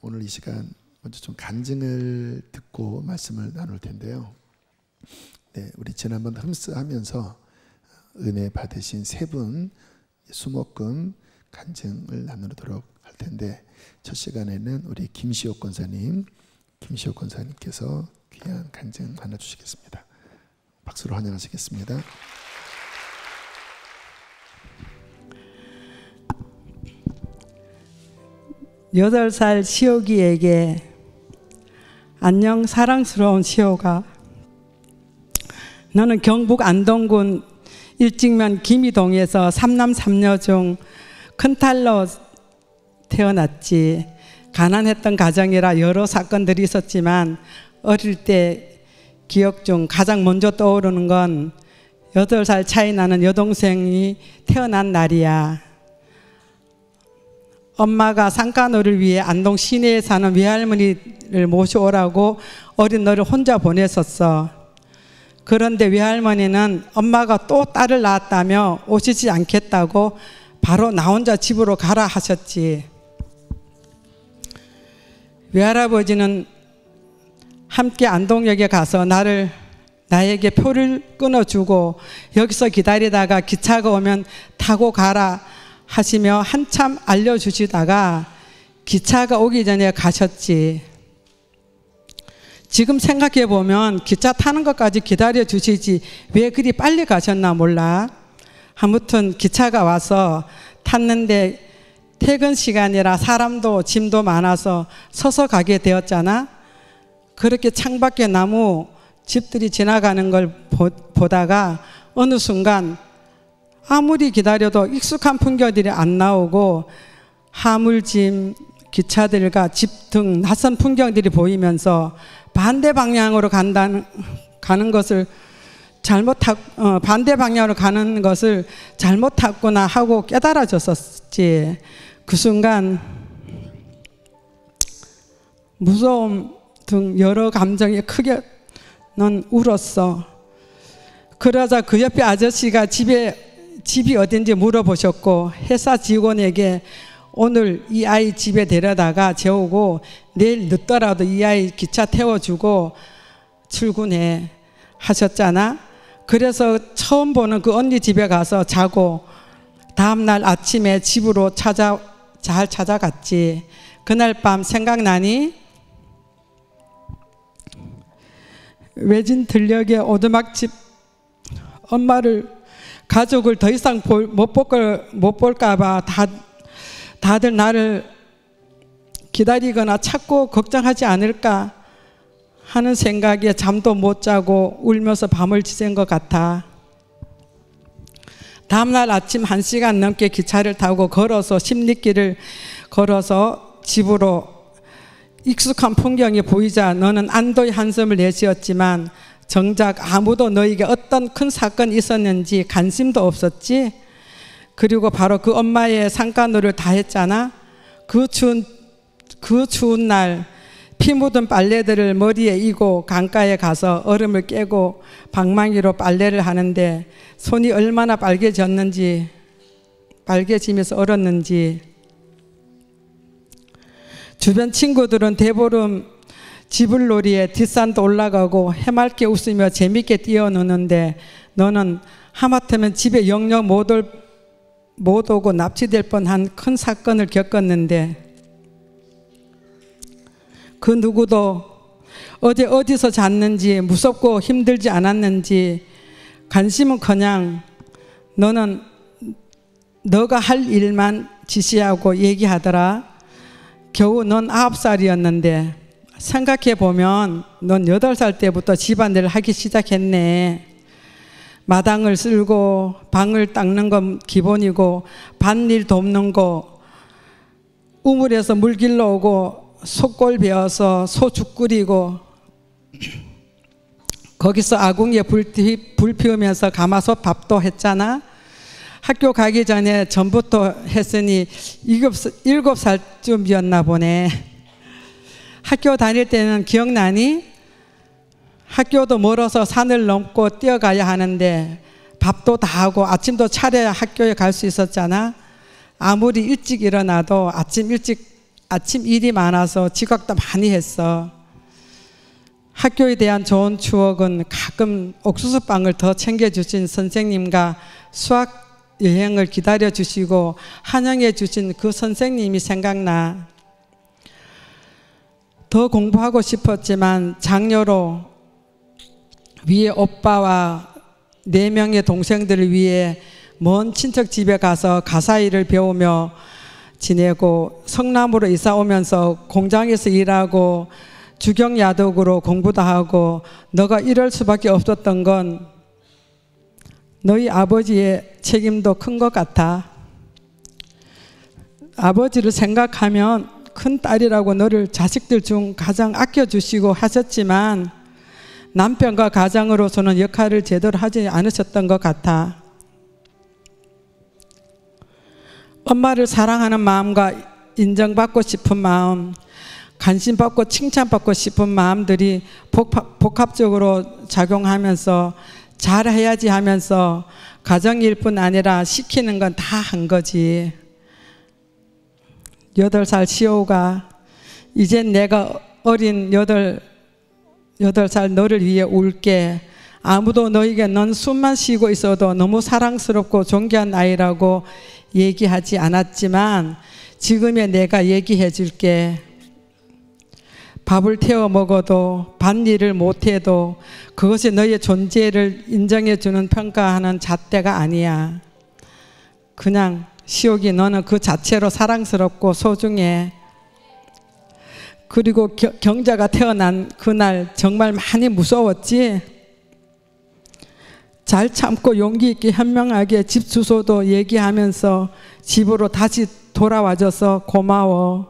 오늘 이 시간 먼저 좀 간증을 듣고 말씀을 나눌 텐데요. 네, 우리 지난번 흠스하면서 은혜 받으신 세 분 수목금 간증을 나누도록 할 텐데, 첫 시간에는 우리 김시옥 권사님께서 귀한 간증 나눠주시겠습니다. 박수로 환영하시겠습니다. 여덟 살 시옥이에게 안녕 사랑스러운 시옥아, 너는 경북 안동군 일직면 김이동에서 삼남 삼녀 중 큰딸로 태어났지. 가난했던 가정이라 여러 사건들이 있었지만 어릴 때 기억 중 가장 먼저 떠오르는 건 8살 차이 나는 여동생이 태어난 날이야. 엄마가 상간호를 위해 안동 시내에 사는 외할머니를 모셔오라고 어린 너를 혼자 보냈었어. 그런데 외할머니는 엄마가 또 딸을 낳았다며 오시지 않겠다고 바로 나 혼자 집으로 가라 하셨지. 외할아버지는 함께 안동역에 가서 나에게 표를 끊어주고 여기서 기다리다가 기차가 오면 타고 가라 하시며 한참 알려주시다가 기차가 오기 전에 가셨지. 지금 생각해보면 기차 타는 것까지 기다려주시지 왜 그리 빨리 가셨나 몰라. 아무튼 기차가 와서 탔는데 퇴근 시간이라 사람도 짐도 많아서 서서 가게 되었잖아. 그렇게 창밖에 나무 집들이 지나가는 걸 보다가 어느 순간 아무리 기다려도 익숙한 풍경들이 안 나오고 화물짐, 기차들과 집 등 낯선 풍경들이 보이면서 반대 방향으로 가는 것을 잘못했구나 하고 깨달아졌었지. 그 순간 무서움 등 여러 감정이 크게 넌 울었어. 그러자 그 옆에 아저씨가 집이 어딘지 물어보셨고 회사 직원에게 오늘 이 아이 집에 데려다가 재우고 내일 늦더라도 이 아이 기차 태워주고 출근해 하셨잖아. 그래서 처음 보는 그 언니 집에 가서 자고 다음날 아침에 집으로 잘 찾아갔지. 그날 밤 생각나니? 외진 들녘의 오두막집 가족을 더 이상 못 볼까 봐 다들 나를 기다리거나 찾고 걱정하지 않을까 하는 생각에 잠도 못 자고 울면서 밤을 지샌 것 같아. 다음날 아침 1시간 넘게 기차를 타고 걸어서 십리길을 걸어서 집으로 익숙한 풍경이 보이자 너는 안도의 한숨을 내쉬었지만 정작 아무도 너에게 어떤 큰 사건이 있었는지 관심도 없었지. 그리고 바로 그 엄마의 상간호를 다 했잖아. 그 추운 날 피 묻은 빨래들을 머리에 이고 강가에 가서 얼음을 깨고 방망이로 빨래를 하는데 손이 얼마나 빨개지면서 얼었는지. 주변 친구들은 대보름 지불놀이에 뒷산도 올라가고 해맑게 웃으며 재밌게 뛰어노는데 너는 하마터면 집에 영영 못 오고 납치될 뻔한 큰 사건을 겪었는데 그 누구도 어디서 잤는지 무섭고 힘들지 않았는지 관심은커녕 너는 너가 할 일만 지시하고 얘기하더라. 겨우 넌 9살이었는데 생각해보면 넌 8살 때부터 집안일을 하기 시작했네. 마당을 쓸고 방을 닦는 건 기본이고 밭일 돕는 거, 우물에서 물 길러 오고 소골 베어서 소 죽 끓이고 거기서 아궁이에 불 피우면서 가마솥 밥도 했잖아. 학교 가기 전에 전부터 했으니 7살쯤이었나 보네. 학교 다닐 때는 기억나니? 학교도 멀어서 산을 넘고 뛰어가야 하는데 밥도 다 하고 아침도 차려야 학교에 갈 수 있었잖아. 아무리 일찍 일어나도 아침 일찍 아침 일이 많아서 지각도 많이 했어. 학교에 대한 좋은 추억은 가끔 옥수수빵을 더 챙겨주신 선생님과 수학 여행을 기다려주시고 환영해 주신 그 선생님이 생각나. 더 공부하고 싶었지만 장녀로 위에 오빠와 4명의 동생들을 위해 먼 친척 집에 가서 가사일을 배우며 지내고 성남으로 이사 오면서 공장에서 일하고 주경야독으로 공부도 하고 너가 이럴 수밖에 없었던 건 너희 아버지의 책임도 큰 것 같아. 아버지를 생각하면 큰 딸이라고 너를 자식들 중 가장 아껴주시고 하셨지만 남편과 가장으로서는 역할을 제대로 하지 않으셨던 것 같아. 엄마를 사랑하는 마음과 인정받고 싶은 마음, 관심받고 칭찬받고 싶은 마음들이 복합적으로 작용하면서 잘해야지 하면서 가정일 뿐 아니라 시키는 건 다 한 거지. 8살 시호가 이젠 내가 어린 8살 너를 위해 울게. 아무도 너에게 넌 숨만 쉬고 있어도 너무 사랑스럽고 존귀한 아이라고 얘기하지 않았지만 지금의 내가 얘기해 줄게. 밥을 태워 먹어도 밭일을 못해도 그것이 너의 존재를 인정해 주는 평가하는 잣대가 아니야. 그냥 시옥이 너는 그 자체로 사랑스럽고 소중해. 그리고 경자가 태어난 그날 정말 많이 무서웠지. 잘 참고 용기 있게 현명하게 집 주소도 얘기하면서 집으로 다시 돌아와줘서 고마워.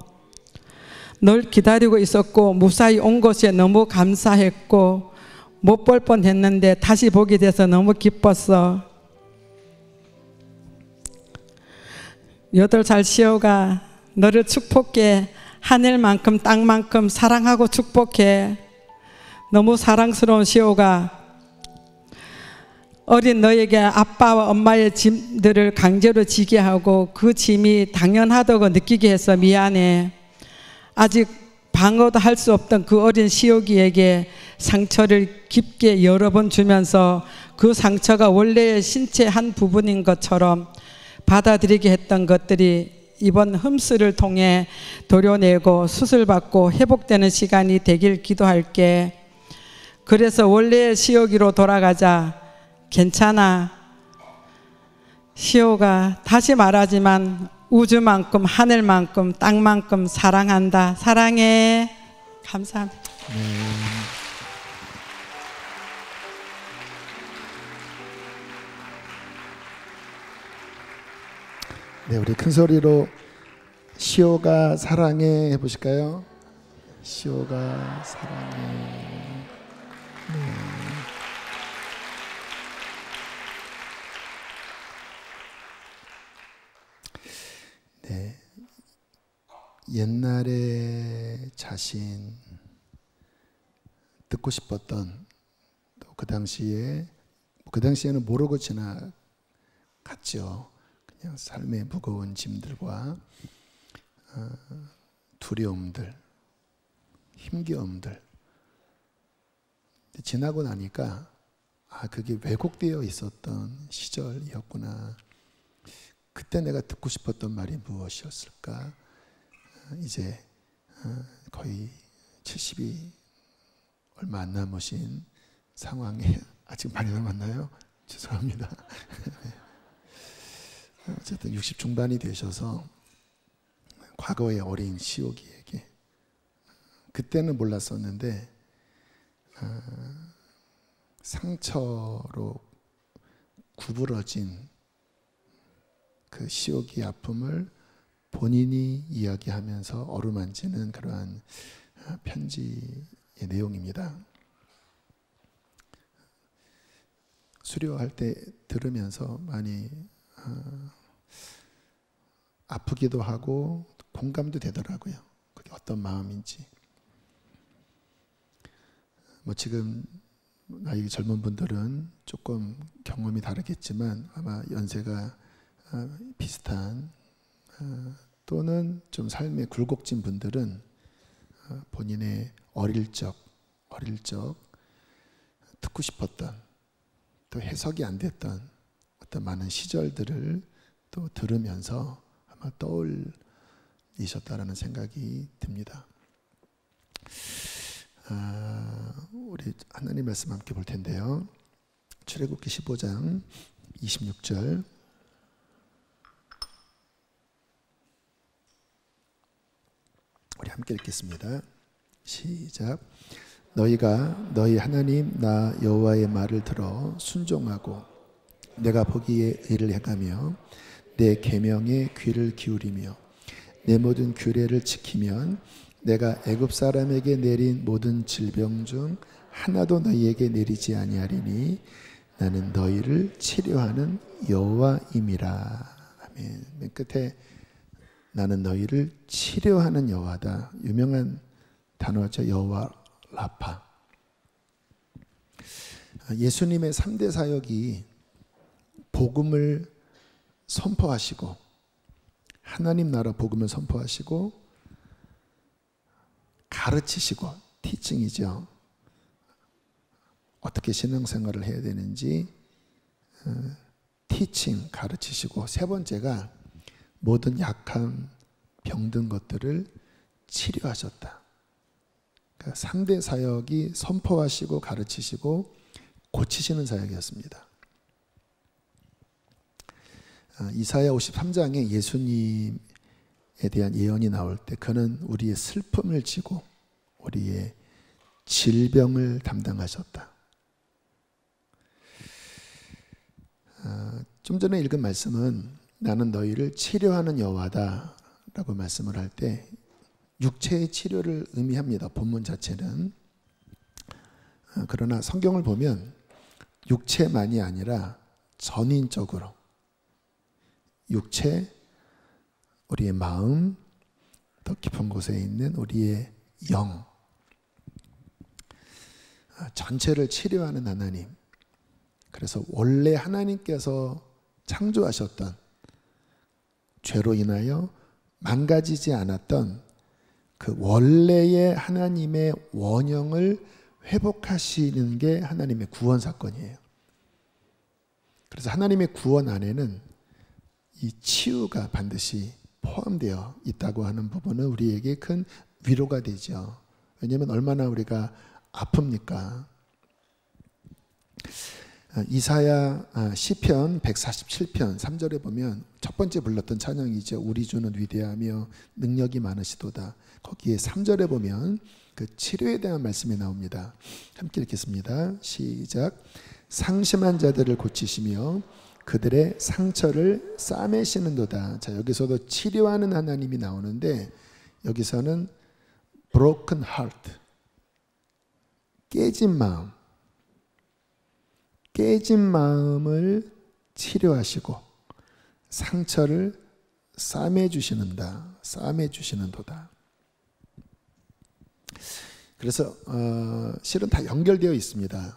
널 기다리고 있었고 무사히 온 것에 너무 감사했고 못 볼 뻔했는데 다시 보게 돼서 너무 기뻤어. 8살 시호가 너를 축복해. 하늘만큼 땅만큼 사랑하고 축복해. 너무 사랑스러운 시호가 어린 너에게 아빠와 엄마의 짐들을 강제로 지게 하고 그 짐이 당연하다고 느끼게 해서 미안해. 아직 방어도 할 수 없던 그 어린 시호기에게 상처를 깊게 여러 번 주면서 그 상처가 원래의 신체 한 부분인 것처럼 받아들이게 했던 것들이 이번 흠수를 통해 도려내고 수술받고 회복되는 시간이 되길 기도할게. 그래서 원래의 시호기로 돌아가자. 괜찮아. 시호가 다시 말하지만 우주만큼 하늘만큼 땅만큼 사랑한다. 사랑해. 감사합니다. 네, 우리 큰 소리로 시호가 사랑해 해보실까요? 시호가 사랑해. 네, 옛날에 자신 듣고 싶었던 또 그 당시에는 모르고 지나갔죠. 그냥 삶의 무거운 짐들과 두려움들, 힘겨움들 지나고 나니까 그게 왜곡되어 있었던 시절이었구나. 그때 내가 듣고 싶었던 말이 무엇이었을까? 이제 거의 70이 얼마 안 남으신 상황에 아직 많이 남았나요? 죄송합니다. 어쨌든 60 중반이 되셔서 과거의 어린 시옥이에게 그때는 몰랐었는데 상처로 구부러진 그 시옥의 아픔을 본인이 이야기하면서 어루만지는 그러한 편지의 내용입니다. 수료할 때 들으면서 많이 아프기도 하고 공감도 되더라고요. 그게 어떤 마음인지. 뭐 지금 나이 젊은 분들은 조금 경험이 다르겠지만 아마 연세가 비슷한 또는 좀 삶에 굴곡진 분들은 본인의 어릴 적 듣고 싶었던, 또 해석이 안 됐던 어떤 많은 시절들을 또 들으면서 아마 떠올리셨다라는 생각이 듭니다. 우리 하나님 말씀 함께 볼 텐데요. 출애굽기 15장 26절. 우리 함께 읽겠습니다. 시작. 너희가 너희 하나님 나 여호와의 말을 들어 순종하고 내가 보기에 의를 행하며 내 계명에 귀를 기울이며 내 모든 규례를 지키면 내가 애굽 사람에게 내린 모든 질병 중 하나도 너희에게 내리지 아니하리니 나는 너희를 치료하는 여호와임이라. 아멘. 맨 끝에 나는 너희를 치료하는 여호와다. 유명한 단어죠. 여호와 라파. 예수님의 3대 사역이 복음을 선포하시고, 하나님 나라 복음을 선포하시고 가르치시고, 티칭이죠. 어떻게 신앙생활을 해야 되는지 티칭 가르치시고, 세 번째가 모든 약한 병든 것들을 치료하셨다. 그러니까 3대 사역이 선포하시고 가르치시고 고치시는 사역이었습니다. 이사야 53장에 예수님에 대한 예언이 나올 때 그는 우리의 슬픔을 지고 우리의 질병을 담당하셨다. 좀 전에 읽은 말씀은 나는 너희를 치료하는 여호와다 라고 말씀을 할 때 육체의 치료를 의미합니다. 본문 자체는. 그러나 성경을 보면 육체만이 아니라 전인적으로 육체, 우리의 마음, 더 깊은 곳에 있는 우리의 영, 전체를 치료하는 하나님. 그래서 원래 하나님께서 창조하셨던, 죄로 인하여 망가지지 않았던 그 원래의 하나님의 원형을 회복하시는 게 하나님의 구원 사건이에요. 그래서 하나님의 구원 안에는 이 치유가 반드시 포함되어 있다고 하는 부분은 우리에게 큰 위로가 되죠. 왜냐하면 얼마나 우리가 아픕니까? 이사야 시편 147편 3절에 보면 첫 번째 불렀던 찬양이죠. 우리 주는 위대하며 능력이 많으시도다. 거기에 3절에 보면 그 치료에 대한 말씀이 나옵니다. 함께 읽겠습니다. 시작. 상심한 자들을 고치시며 그들의 상처를 싸매시는도다. 자, 여기서도 치료하는 하나님이 나오는데 여기서는 broken heart, 깨진 마음을 치료하시고 상처를 싸매주시는다. 싸매주시는도다. 그래서 실은 다 연결되어 있습니다.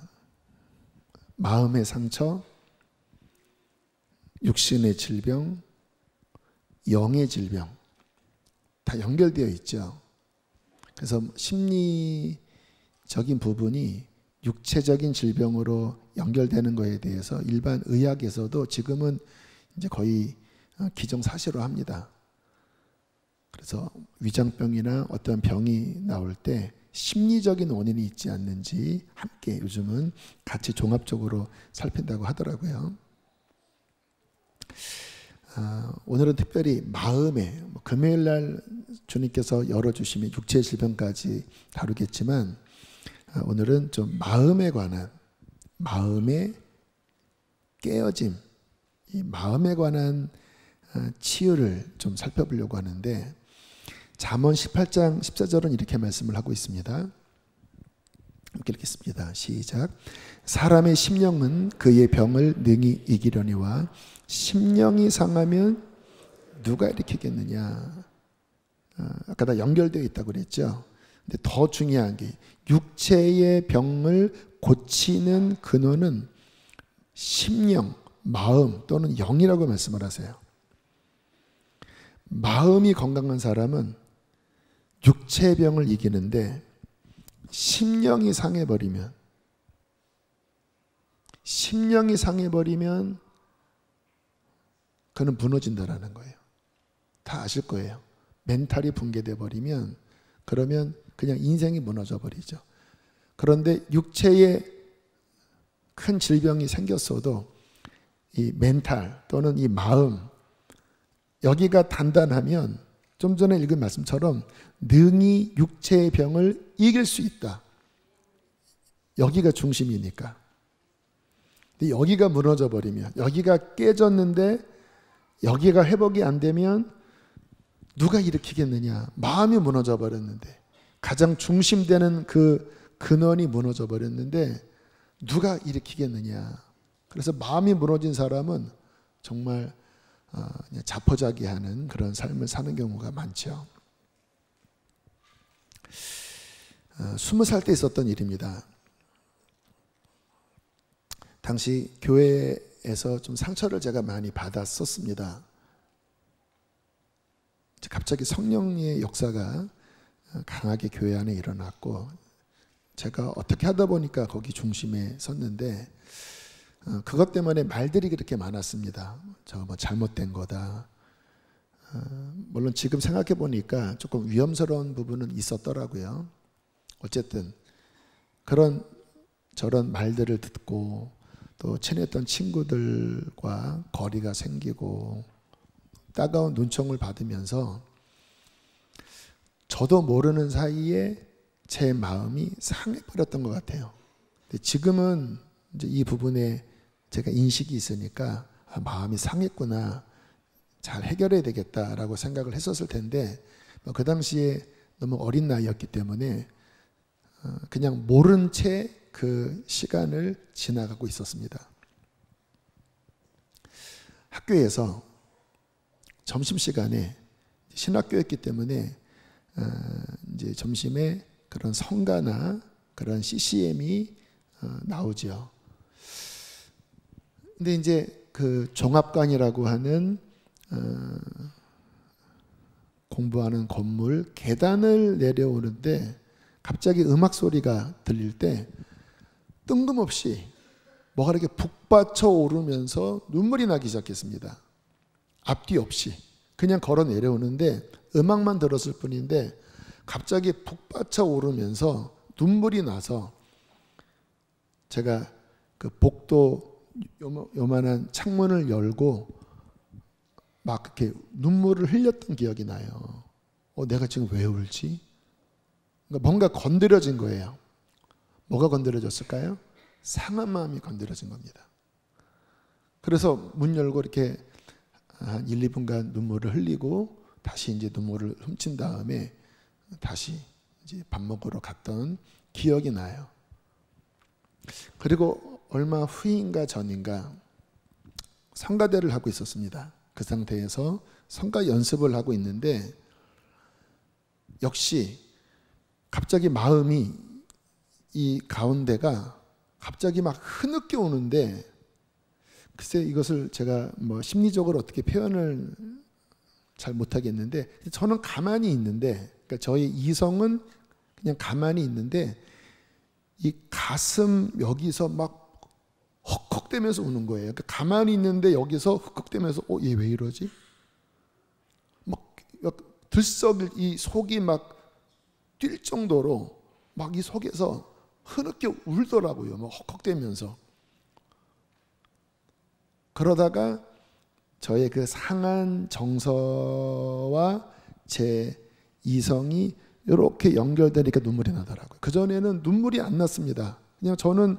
마음의 상처, 육신의 질병, 영의 질병 다 연결되어 있죠. 그래서 심리적인 부분이 육체적인 질병으로 연결되는 것에 대해서 일반 의학에서도 지금은 이제 거의 기정사실로 합니다. 그래서 위장병이나 어떤 병이 나올 때 심리적인 원인이 있지 않는지 함께 요즘은 같이 종합적으로 살핀다고 하더라고요. 오늘은 특별히 마음에, 금요일 날 주님께서 열어주시면 육체 질병까지 다루겠지만 오늘은 좀 마음에 관한, 마음의 깨어짐, 이 마음에 관한 치유를 좀 살펴보려고 하는데 잠언 18장 14절은 이렇게 말씀을 하고 있습니다. 함께 읽겠습니다. 시작. 사람의 심령은 그의 병을 능히 이기려니와 심령이 상하면 누가 일으키겠느냐. 아까 다 연결되어 있다고 그랬죠. 근데 더 중요한 게 육체의 병을 고치는 근원은 심령, 마음 또는 영이라고 말씀을 하세요. 마음이 건강한 사람은 육체의 병을 이기는데 심령이 상해버리면 그는 무너진다라는 거예요. 다 아실 거예요. 멘탈이 붕괴돼 버리면 그러면 그냥 인생이 무너져 버리죠. 그런데 육체에 큰 질병이 생겼어도 이 멘탈 또는 이 마음 여기가 단단하면 좀 전에 읽은 말씀처럼 능히 육체의 병을 이길 수 있다. 여기가 중심이니까. 근데 여기가 무너져 버리면 여기가 깨졌는데 여기가 회복이 안 되면 누가 일으키겠느냐. 마음이 무너져 버렸는데 가장 중심되는 그 근원이 무너져 버렸는데 누가 일으키겠느냐. 그래서 마음이 무너진 사람은 정말 자포자기하는 그런 삶을 사는 경우가 많죠. 20살 때 있었던 일입니다. 당시 교회에서 좀 상처를 제가 많이 받았었습니다. 갑자기 성령의 역사가 강하게 교회 안에 일어났고 제가 어떻게 하다 보니까 거기 중심에 섰는데 그것 때문에 말들이 그렇게 많았습니다. 저 뭐 잘못된 거다. 물론 지금 생각해 보니까 조금 위험스러운 부분은 있었더라고요. 어쨌든 그런 저런 말들을 듣고 또 친했던 친구들과 거리가 생기고 따가운 눈총을 받으면서 저도 모르는 사이에 제 마음이 상해버렸던 것 같아요. 근데 지금은 이제 이 부분에 제가 인식이 있으니까 마음이 상했구나, 잘 해결해야 되겠다라고 생각을 했었을 텐데 그 당시에 너무 어린 나이였기 때문에 그냥 모른 채 그 시간을 지나가고 있었습니다. 학교에서 점심시간에 신학교였기 때문에 이제 점심에 그런 성가나 그런 CCM이 나오죠. 근데 이제 그 종합관이라고 하는 공부하는 건물 계단을 내려오는데 갑자기 음악 소리가 들릴 때 뜬금없이 뭐가 이렇게 북받쳐 오르면서 눈물이 나기 시작했습니다. 앞뒤 없이 그냥 걸어 내려오는데 음악만 들었을 뿐인데 갑자기 북받쳐 오르면서 눈물이 나서 제가 그 복도 요만한 창문을 열고 막 이렇게 눈물을 흘렸던 기억이 나요. 내가 지금 왜 울지? 그러니까 뭔가 건드려진 거예요. 뭐가 건드려졌을까요? 상한 마음이 건드려진 겁니다. 그래서 문 열고 이렇게 한 1, 2분간 눈물을 흘리고 다시 이제 눈물을 훔친 다음에 다시 이제 밥 먹으러 갔던 기억이 나요. 그리고 얼마 후인가 전인가 성가대를 하고 있었습니다. 그 상태에서 성가 연습을 하고 있는데 역시 갑자기 마음이 이 가운데가 갑자기 막 흐느껴 오는데 글쎄 이것을 제가 뭐 심리적으로 어떻게 표현을 잘 못하겠는데 저는 가만히 있는데 그러니까 저희 이성은 그냥 가만히 있는데 이 가슴 여기서 막 헉헉대면서 우는 거예요. 그러니까 가만히 있는데 여기서 헉헉대면서 얘 왜 이러지? 막 들썩 이 속이 막 뛸 정도로 막 이 속에서 흐느껴 울더라고요. 막 헉헉대면서. 그러다가 저의 그 상한 정서와 제 이성이 이렇게 연결되니까 눈물이 나더라고요. 그전에는 눈물이 안 났습니다. 그냥 저는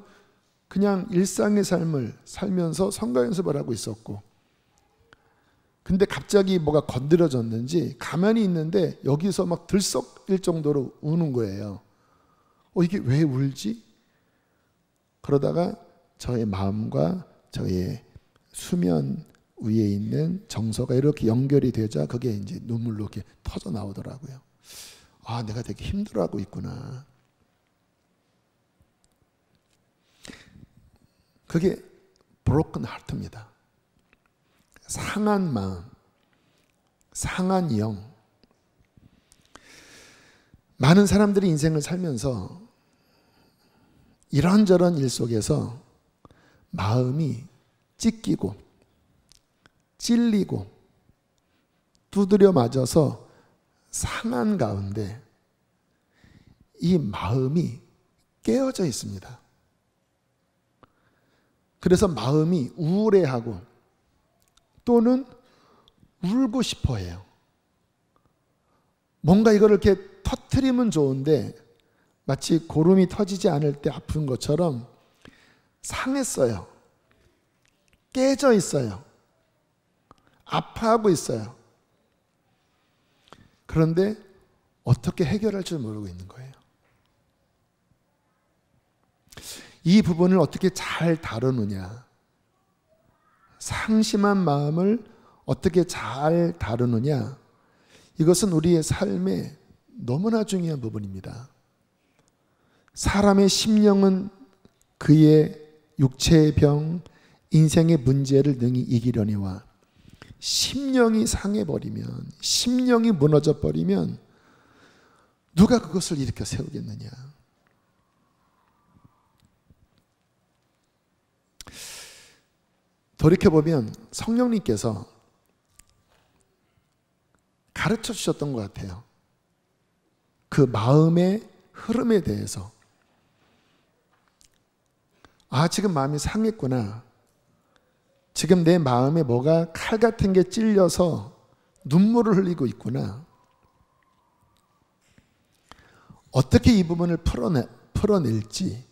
그냥 일상의 삶을 살면서 성가 연습을 하고 있었고 근데 갑자기 뭐가 건드려졌는지 가만히 있는데 여기서 막 들썩일 정도로 우는 거예요. 이게 왜 울지? 그러다가 저의 마음과 저의 수면 위에 있는 정서가 이렇게 연결이 되자 그게 이제 눈물로 이렇게 터져 나오더라고요. 내가 되게 힘들어하고 있구나. 그게 broken heart입니다. 상한 마음, 상한 영. 많은 사람들이 인생을 살면서 이런저런 일 속에서 마음이 찢기고 찔리고 두드려 맞아서 상한 가운데 이 마음이 깨어져 있습니다. 그래서 마음이 우울해하고 또는 울고 싶어 해요. 뭔가 이거를 이렇게 터트리면 좋은데 마치 고름이 터지지 않을 때 아픈 것처럼 상했어요. 깨져 있어요. 아파하고 있어요. 그런데 어떻게 해결할 줄 모르고 있는 거예요. 이 부분을 어떻게 잘 다루느냐, 상심한 마음을 어떻게 잘 다루느냐, 이것은 우리의 삶에 너무나 중요한 부분입니다. 사람의 심령은 그의 육체의 병, 인생의 문제를 능히 이기려니와 심령이 상해버리면, 심령이 무너져버리면 누가 그것을 일으켜 세우겠느냐. 돌이켜보면 성령님께서 가르쳐 주셨던 것 같아요. 그 마음의 흐름에 대해서. 지금 마음이 상했구나. 지금 내 마음에 뭐가 칼 같은 게 찔려서 눈물을 흘리고 있구나. 어떻게 이 부분을 풀어낼지,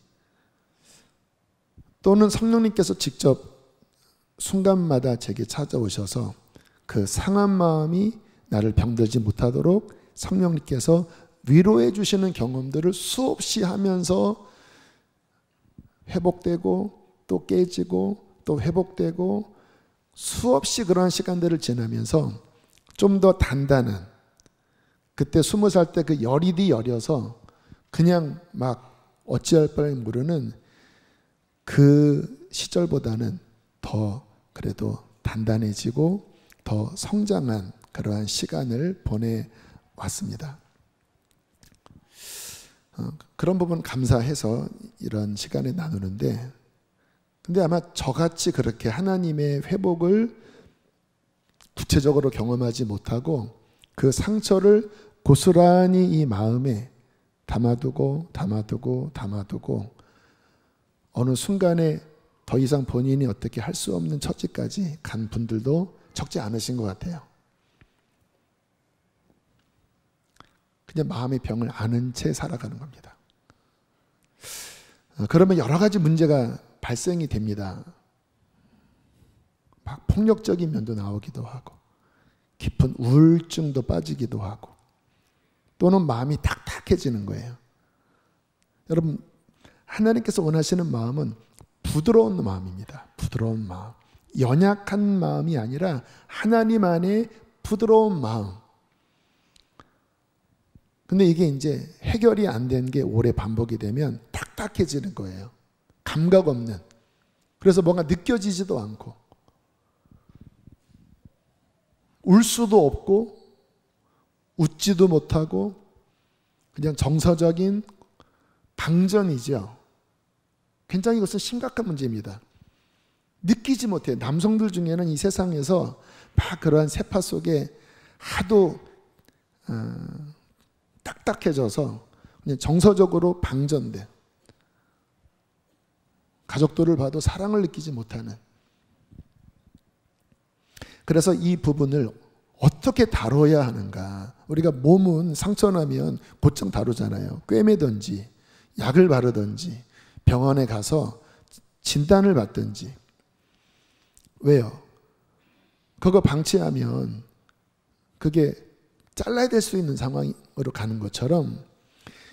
또는 성령님께서 직접 순간마다 제게 찾아오셔서 그 상한 마음이 나를 병들지 못하도록 성령님께서 위로해 주시는 경험들을 수없이 하면서 회복되고 또 깨지고 또 회복되고 수없이 그러한 시간들을 지나면서 좀 더 단단한, 그때 20살 때 그 열이 여려서 그냥 막 어찌할 바를 모르는 그 시절보다는 더 그래도 단단해지고 더 성장한 그러한 시간을 보내왔습니다. 그런 부분 감사해서 이런 시간을 나누는데, 근데 아마 저같이 그렇게 하나님의 회복을 구체적으로 경험하지 못하고 그 상처를 고스란히 이 마음에 담아두고 어느 순간에 더 이상 본인이 어떻게 할 수 없는 처지까지 간 분들도 적지 않으신 것 같아요. 그냥 마음의 병을 아는 채 살아가는 겁니다. 그러면 여러 가지 문제가 발생이 됩니다. 막 폭력적인 면도 나오기도 하고, 깊은 우울증도 빠지기도 하고, 또는 마음이 탁탁해지는 거예요. 여러분, 하나님께서 원하시는 마음은 부드러운 마음입니다. 부드러운 마음. 연약한 마음이 아니라 하나님 안에 부드러운 마음. 근데 이게 이제 해결이 안 된 게 오래 반복이 되면 탁탁해지는 거예요. 감각 없는. 그래서 뭔가 느껴지지도 않고, 울 수도 없고 웃지도 못하고 그냥 정서적인 방전이죠. 굉장히 이것은 심각한 문제입니다. 느끼지 못해요. 남성들 중에는 이 세상에서 막 그러한 세파 속에 하도 딱딱해져서 그냥 정서적으로 방전돼. 가족들을 봐도 사랑을 느끼지 못하는. 그래서 이 부분을 어떻게 다뤄야 하는가. 우리가 몸은 상처나면 곧장 다루잖아요. 꿰매든지 약을 바르든지 병원에 가서 진단을 받든지. 왜요? 그거 방치하면 그게 잘라야 될 수 있는 상황으로 가는 것처럼,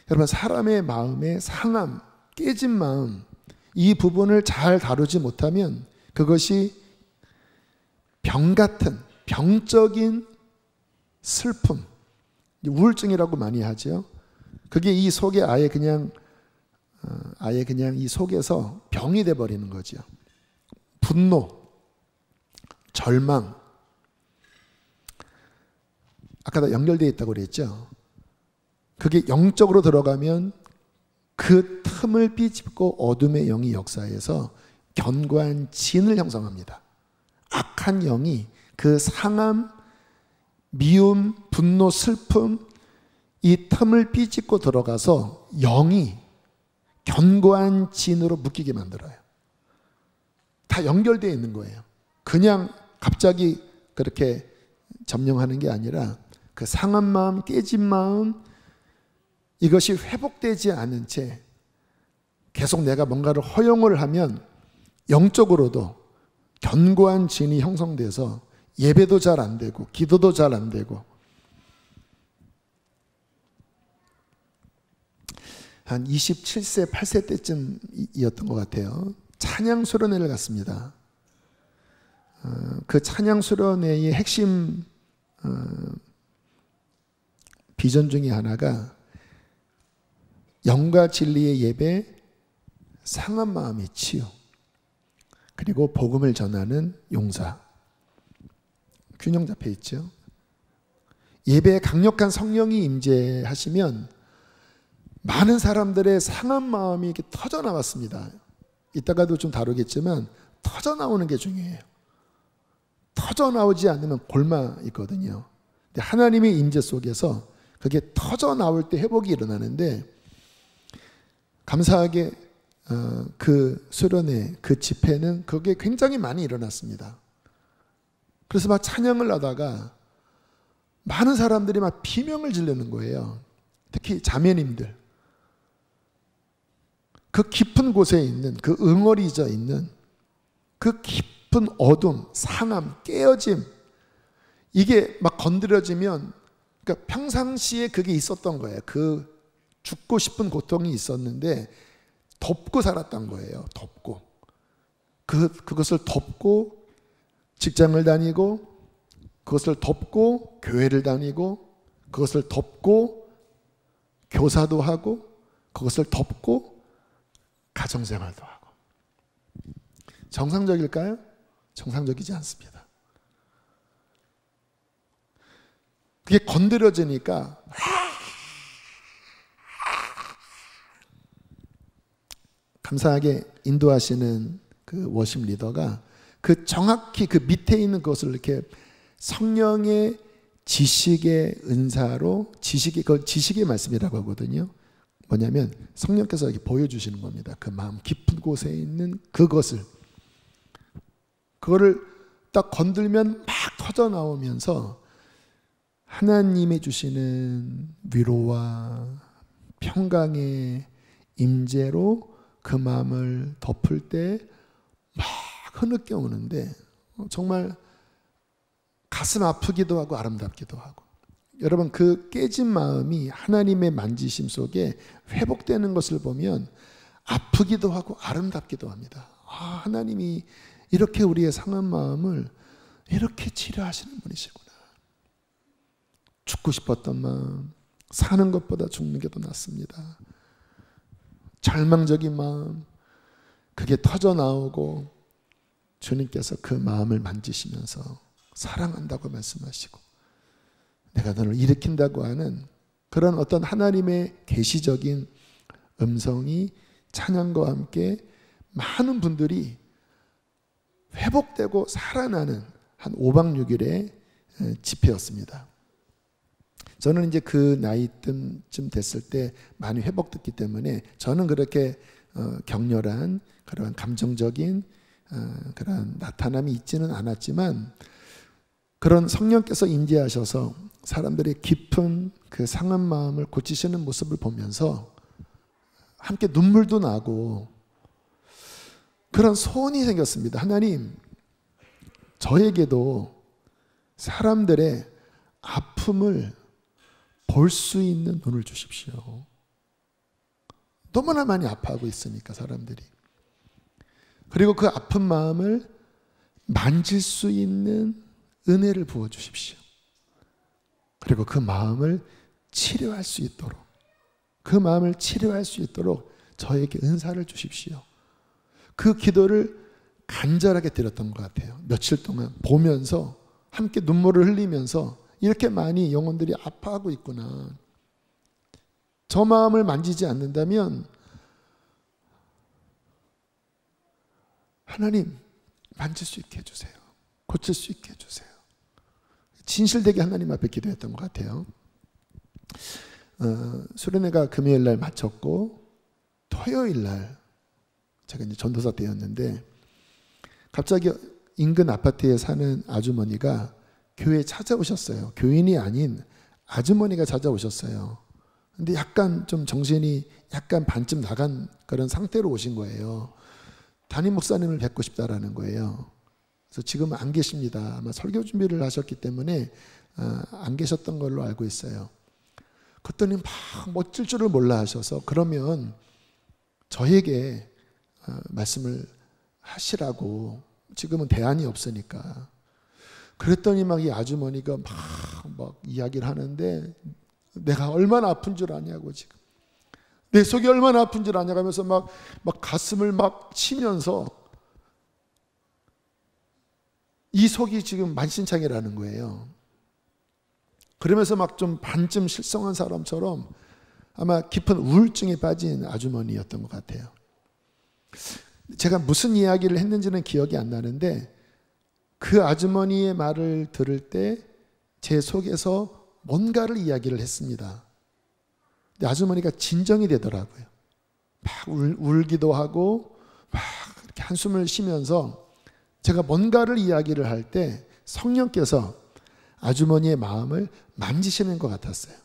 여러분, 사람의 마음의 상함, 깨진 마음, 이 부분을 잘 다루지 못하면 그것이 병 같은, 병적인 슬픔, 우울증이라고 많이 하죠. 그게 이 속에 아예 그냥 이 속에서 병이 돼버리는 거죠. 분노, 절망. 아까 다 연결되어 있다고 그랬죠. 그게 영적으로 들어가면 그 틈을 비집고 어둠의 영이 역사해서 견고한 진을 형성합니다. 악한 영이 그 상함, 미움, 분노, 슬픔, 이 틈을 비집고 들어가서 영이 견고한 진으로 묶이게 만들어요. 다 연결되어 있는 거예요. 그냥 갑자기 그렇게 점령하는 게 아니라 그 상한 마음, 깨진 마음, 이것이 회복되지 않은 채 계속 내가 뭔가를 허용을 하면 영적으로도 견고한 진이 형성돼서 예배도 잘 안 되고 기도도 잘 안 되고, 한 27세, 8세 때쯤이었던 것 같아요. 찬양 수련회를 갔습니다. 그 찬양 수련회의 핵심 비전 중에 하나가 영과 진리의 예배, 상한 마음의 치유, 그리고 복음을 전하는 용사. 균형 잡혀 있죠. 예배에 강력한 성령이 임재하시면 많은 사람들의 상한 마음이 이렇게 터져 나왔습니다. 이따가도 좀 다루겠지만 터져 나오는 게 중요해요. 터져 나오지 않으면 골마 있거든요. 근데 하나님의 임재 속에서 그게 터져 나올 때 회복이 일어나는데, 감사하게 그 수련회, 그 집회는 그게 굉장히 많이 일어났습니다. 그래서 막 찬양을 하다가 많은 사람들이 막 비명을 지르는 거예요. 특히 자매님들. 그 깊은 곳에 있는, 그 응어리져 있는 그 깊은 어둠, 상함, 깨어짐, 이게 막 건드려지면, 그러니까 평상시에 그게 있었던 거예요. 그 죽고 싶은 고통이 있었는데 덮고 살았던 거예요. 덮고. 그것을 덮고 직장을 다니고, 그것을 덮고 교회를 다니고, 그것을 덮고 교사도 하고, 그것을 덮고 가정생활도 하고. 정상적일까요? 정상적이지 않습니다. 그게 건드려지니까 감사하게 인도하시는 그 워십 리더가 그 정확히 그 밑에 있는 것을 이렇게 성령의 지식의 은사로, 그걸 지식의 말씀이라고 하거든요. 뭐냐면 성령께서 이렇게 보여주시는 겁니다. 그 마음 깊은 곳에 있는 그것을, 그거를 딱 건들면 막 터져 나오면서 하나님이 주시는 위로와 평강의 임재로 그 마음을 덮을 때 막 흐느껴 오는데 정말 가슴 아프기도 하고 아름답기도 하고, 여러분 그 깨진 마음이 하나님의 만지심 속에 회복되는 것을 보면 아프기도 하고 아름답기도 합니다. 하나님이 이렇게 우리의 상한 마음을 이렇게 치료하시는 분이시구나. 죽고 싶었던 마음, 사는 것보다 죽는 게 더 낫습니다. 절망적인 마음, 그게 터져 나오고 주님께서 그 마음을 만지시면서 사랑한다고 말씀하시고 내가 너를 일으킨다고 하는 그런 어떤 하나님의 계시적인 음성이 찬양과 함께 많은 분들이 회복되고 살아나는 한 5박 6일의 집회였습니다. 저는 이제 그 나이쯤 됐을 때 많이 회복됐기 때문에 저는 그렇게 격렬한 그런 감정적인 그런 나타남이 있지는 않았지만, 그런 성령께서 임재하셔서 사람들의 깊은 그 상한 마음을 고치시는 모습을 보면서 함께 눈물도 나고 그런 소원이 생겼습니다. 하나님, 저에게도 사람들의 아픔을 볼 수 있는 눈을 주십시오. 너무나 많이 아파하고 있으니까 사람들이. 그리고 그 아픈 마음을 만질 수 있는 은혜를 부어주십시오. 그리고 그 마음을 치료할 수 있도록, 그 마음을 치료할 수 있도록 저에게 은사를 주십시오. 그 기도를 간절하게 드렸던 것 같아요. 며칠 동안 보면서 함께 눈물을 흘리면서 이렇게 많이 영혼들이 아파하고 있구나. 저 마음을 만지지 않는다면 하나님 만질 수 있게 해주세요. 고칠 수 있게 해주세요. 진실되게 하나님 앞에 기도했던 것 같아요. 수련회가 금요일 날 마쳤고 토요일 날 제가 이제 전도사 때였는데 갑자기 인근 아파트에 사는 아주머니가 교회에 찾아오셨어요. 교인이 아닌 아주머니가 찾아오셨어요. 근데 약간 좀 정신이 약간 반쯤 나간 그런 상태로 오신 거예요. 담임 목사님을 뵙고 싶다라는 거예요. 그래서 지금은 안 계십니다. 아마 설교 준비를 하셨기 때문에 안 계셨던 걸로 알고 있어요. 그랬더니 막 멋질 줄을 몰라 하셔서 그러면 저에게 말씀을 하시라고, 지금은 대안이 없으니까. 그랬더니 막 이 아주머니가 막 이야기를 하는데 내가 얼마나 아픈 줄 아냐고, 지금 내 속이 얼마나 아픈 줄 아냐고 하면서 막 가슴을 막 치면서 이 속이 지금 만신창이라는 거예요. 그러면서 막 좀 반쯤 실성한 사람처럼 아마 깊은 우울증에 빠진 아주머니였던 것 같아요. 제가 무슨 이야기를 했는지는 기억이 안 나는데 그 아주머니의 말을 들을 때 제 속에서 뭔가를 이야기를 했습니다. 근데 아주머니가 진정이 되더라고요. 막 울기도 하고 막 이렇게 한숨을 쉬면서 제가 뭔가를 이야기를 할 때 성령께서 아주머니의 마음을 만지시는 것 같았어요.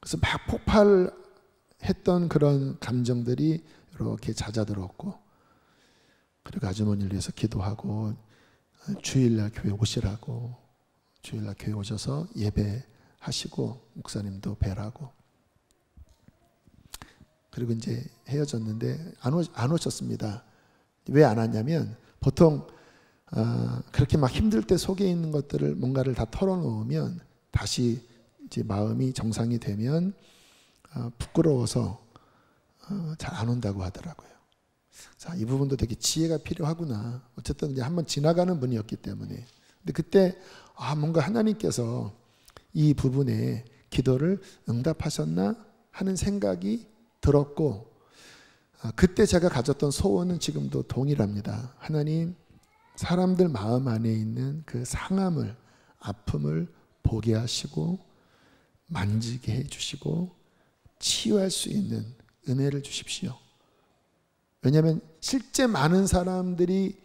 그래서 막 폭발했던 그런 감정들이 이렇게 잦아들었고, 그리고 아주머니를 위해서 기도하고 주일날 교회 오시라고, 주일날 교회 오셔서 예배하시고 목사님도 뵈라고. 그리고 이제 헤어졌는데 안 오셨습니다. 왜 안 왔냐면 보통 그렇게 막 힘들 때 속에 있는 것들을 뭔가를 다 털어놓으면 다시 이제 마음이 정상이 되면 부끄러워서 잘 안 온다고 하더라고요. 자, 이 부분도 되게 지혜가 필요하구나. 어쨌든 이제 한번 지나가는 분이었기 때문에. 근데 그때 뭔가 하나님께서 이 부분에 기도를 응답하셨나 하는 생각이 들었고, 그때 제가 가졌던 소원은 지금도 동일합니다. 하나님, 사람들 마음 안에 있는 그 상함을, 아픔을 보게 하시고 만지게 해주시고 치유할 수 있는 은혜를 주십시오. 왜냐하면 실제 많은 사람들이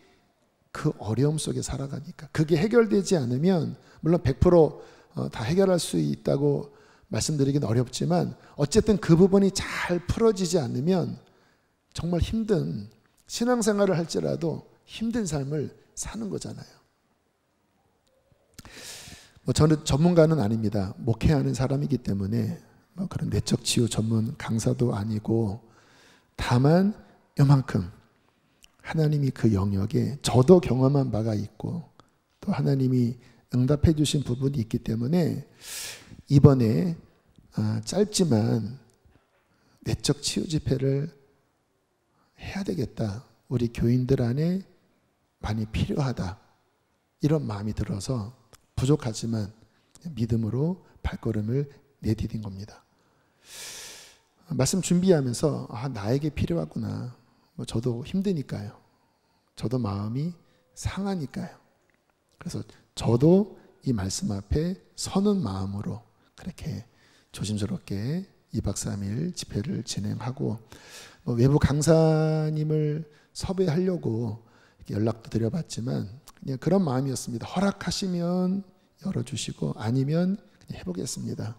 그 어려움 속에 살아가니까. 그게 해결되지 않으면 물론 100% 다 해결할 수 있다고 말씀드리긴 어렵지만 어쨌든 그 부분이 잘 풀어지지 않으면 정말 힘든, 신앙생활을 할지라도 힘든 삶을 사는 거잖아요. 저는 전문가는 아닙니다. 목회하는 사람이기 때문에 그런 내적 치유 전문 강사도 아니고, 다만 요만큼 하나님이 그 영역에 저도 경험한 바가 있고 또 하나님이 응답해 주신 부분이 있기 때문에 이번에 짧지만 내적 치유 집회를 해야 되겠다. 우리 교인들 안에 많이 필요하다. 이런 마음이 들어서 부족하지만 믿음으로 발걸음을 내디딘 겁니다. 말씀 준비하면서 나에게 필요하구나. 저도 힘드니까요. 저도 마음이 상하니까요. 그래서 저도 이 말씀 앞에 서는 마음으로 그렇게 조심스럽게 2박 3일 집회를 진행하고, 외부 강사님을 섭외하려고 연락도 드려봤지만 그냥 그런 마음이었습니다. 허락하시면 열어주시고 아니면 그냥 해보겠습니다.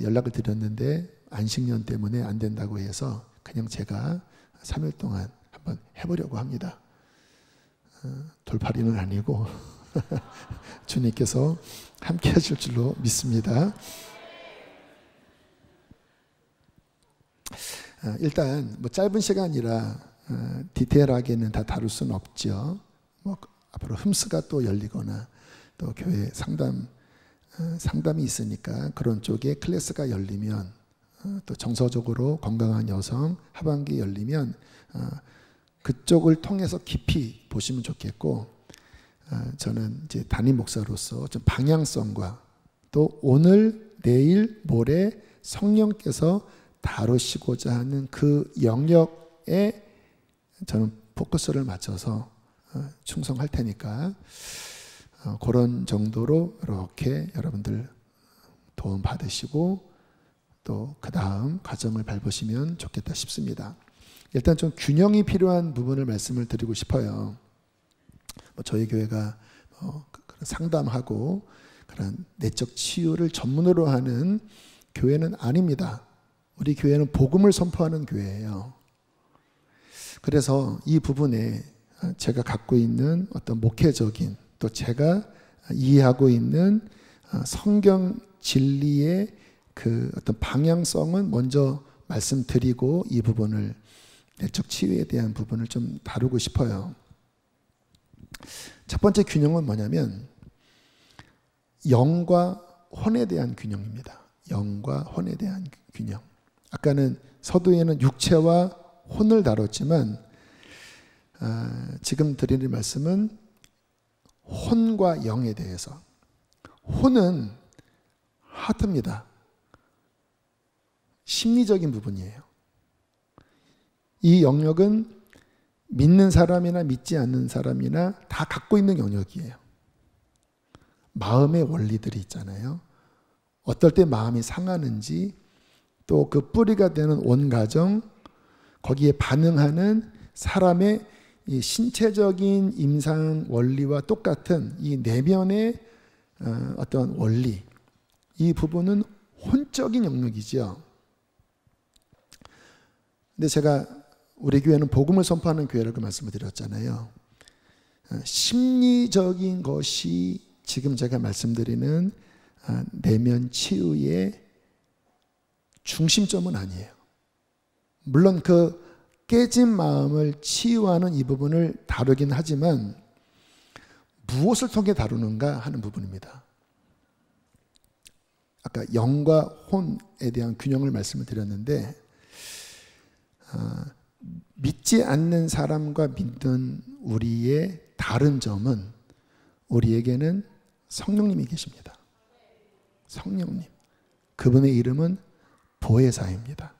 연락을 드렸는데 안식년 때문에 안 된다고 해서 그냥 제가 3일 동안 한번 해보려고 합니다. 돌팔이는 아니고 주님께서 함께 하실 줄로 믿습니다. 일단 짧은 시간이라 디테일하게는 다 다룰 수는 없죠. 앞으로 흠스가 또 열리거나 또 교회 상담이 있으니까 그런 쪽에 클래스가 열리면, 또 정서적으로 건강한 여성 하반기 열리면 그쪽을 통해서 깊이 보시면 좋겠고, 저는 이제 담임 목사로서 좀 방향성과 또 오늘, 내일, 모레 성령께서 다루시고자 하는 그 영역에 저는 포커스를 맞춰서 충성할 테니까 그런 정도로 이렇게 여러분들 도움 받으시고 또 그 다음 과정을 밟으시면 좋겠다 싶습니다. 일단 좀 균형이 필요한 부분을 말씀을 드리고 싶어요. 저희 교회가 상담하고 그런 내적 치유를 전문으로 하는 교회는 아닙니다. 우리 교회는 복음을 선포하는 교회예요. 그래서 이 부분에 제가 갖고 있는 어떤 목회적인 또 제가 이해하고 있는 성경 진리의 그 어떤 방향성은 먼저 말씀드리고 이 부분을 내적 치유에 대한 부분을 좀 다루고 싶어요. 첫 번째 균형은 뭐냐면 영과 혼에 대한 균형입니다. 영과 혼에 대한 균형. 아까는 서두에는 육체와 혼을 다뤘지만 지금 드리는 말씀은 혼과 영에 대해서. 혼은 하트입니다. 심리적인 부분이에요. 이 영역은 믿는 사람이나 믿지 않는 사람이나 다 갖고 있는 영역이에요. 마음의 원리들이 있잖아요. 어떨 때 마음이 상하는지 또 그 뿌리가 되는 온 가정 거기에 반응하는 사람의 이 신체적인 임상 원리와 똑같은 이 내면의 어떤 원리, 이 부분은 혼적인 영역이죠. 근데 제가 우리 교회는 복음을 선포하는 교회라고 말씀을 드렸잖아요. 심리적인 것이 지금 제가 말씀드리는 내면 치유의 중심점은 아니에요. 물론 그 깨진 마음을 치유하는 이 부분을 다루긴 하지만 무엇을 통해 다루는가 하는 부분입니다. 아까 영과 혼에 대한 균형을 말씀을 드렸는데 믿지 않는 사람과 믿는 우리의 다른 점은 우리에게는 성령님이 계십니다. 성령님. 그분의 이름은 보혜사입니다.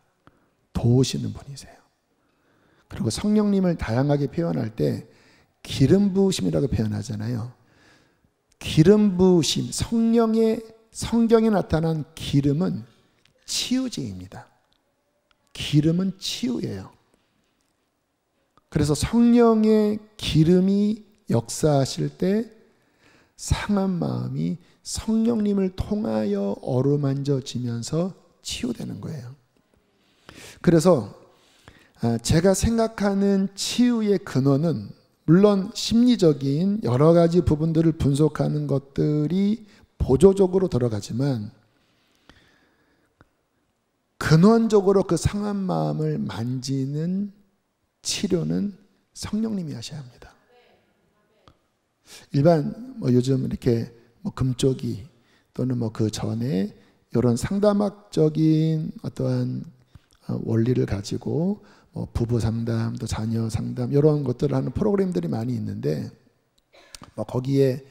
도우시는 분이세요. 그리고 성령님을 다양하게 표현할 때 기름 부으심이라고 표현하잖아요. 기름 부으심, 성경에 나타난 기름은 치유제입니다. 기름은 치유예요. 그래서 성령의 기름이 역사하실 때 상한 마음이 성령님을 통하여 어루만져지면서 치유되는 거예요. 그래서 제가 생각하는 치유의 근원은 물론 심리적인 여러 가지 부분들을 분석하는 것들이 보조적으로 들어가지만 근원적으로 그 상한 마음을 만지는 치료는 성령님이 하셔야 합니다. 일반 요즘 이렇게 금쪽이 또는 그 전에 이런 상담학적인 어떠한 원리를 가지고 부부 상담, 또 자녀 상담 이런 것들을 하는 프로그램들이 많이 있는데 거기에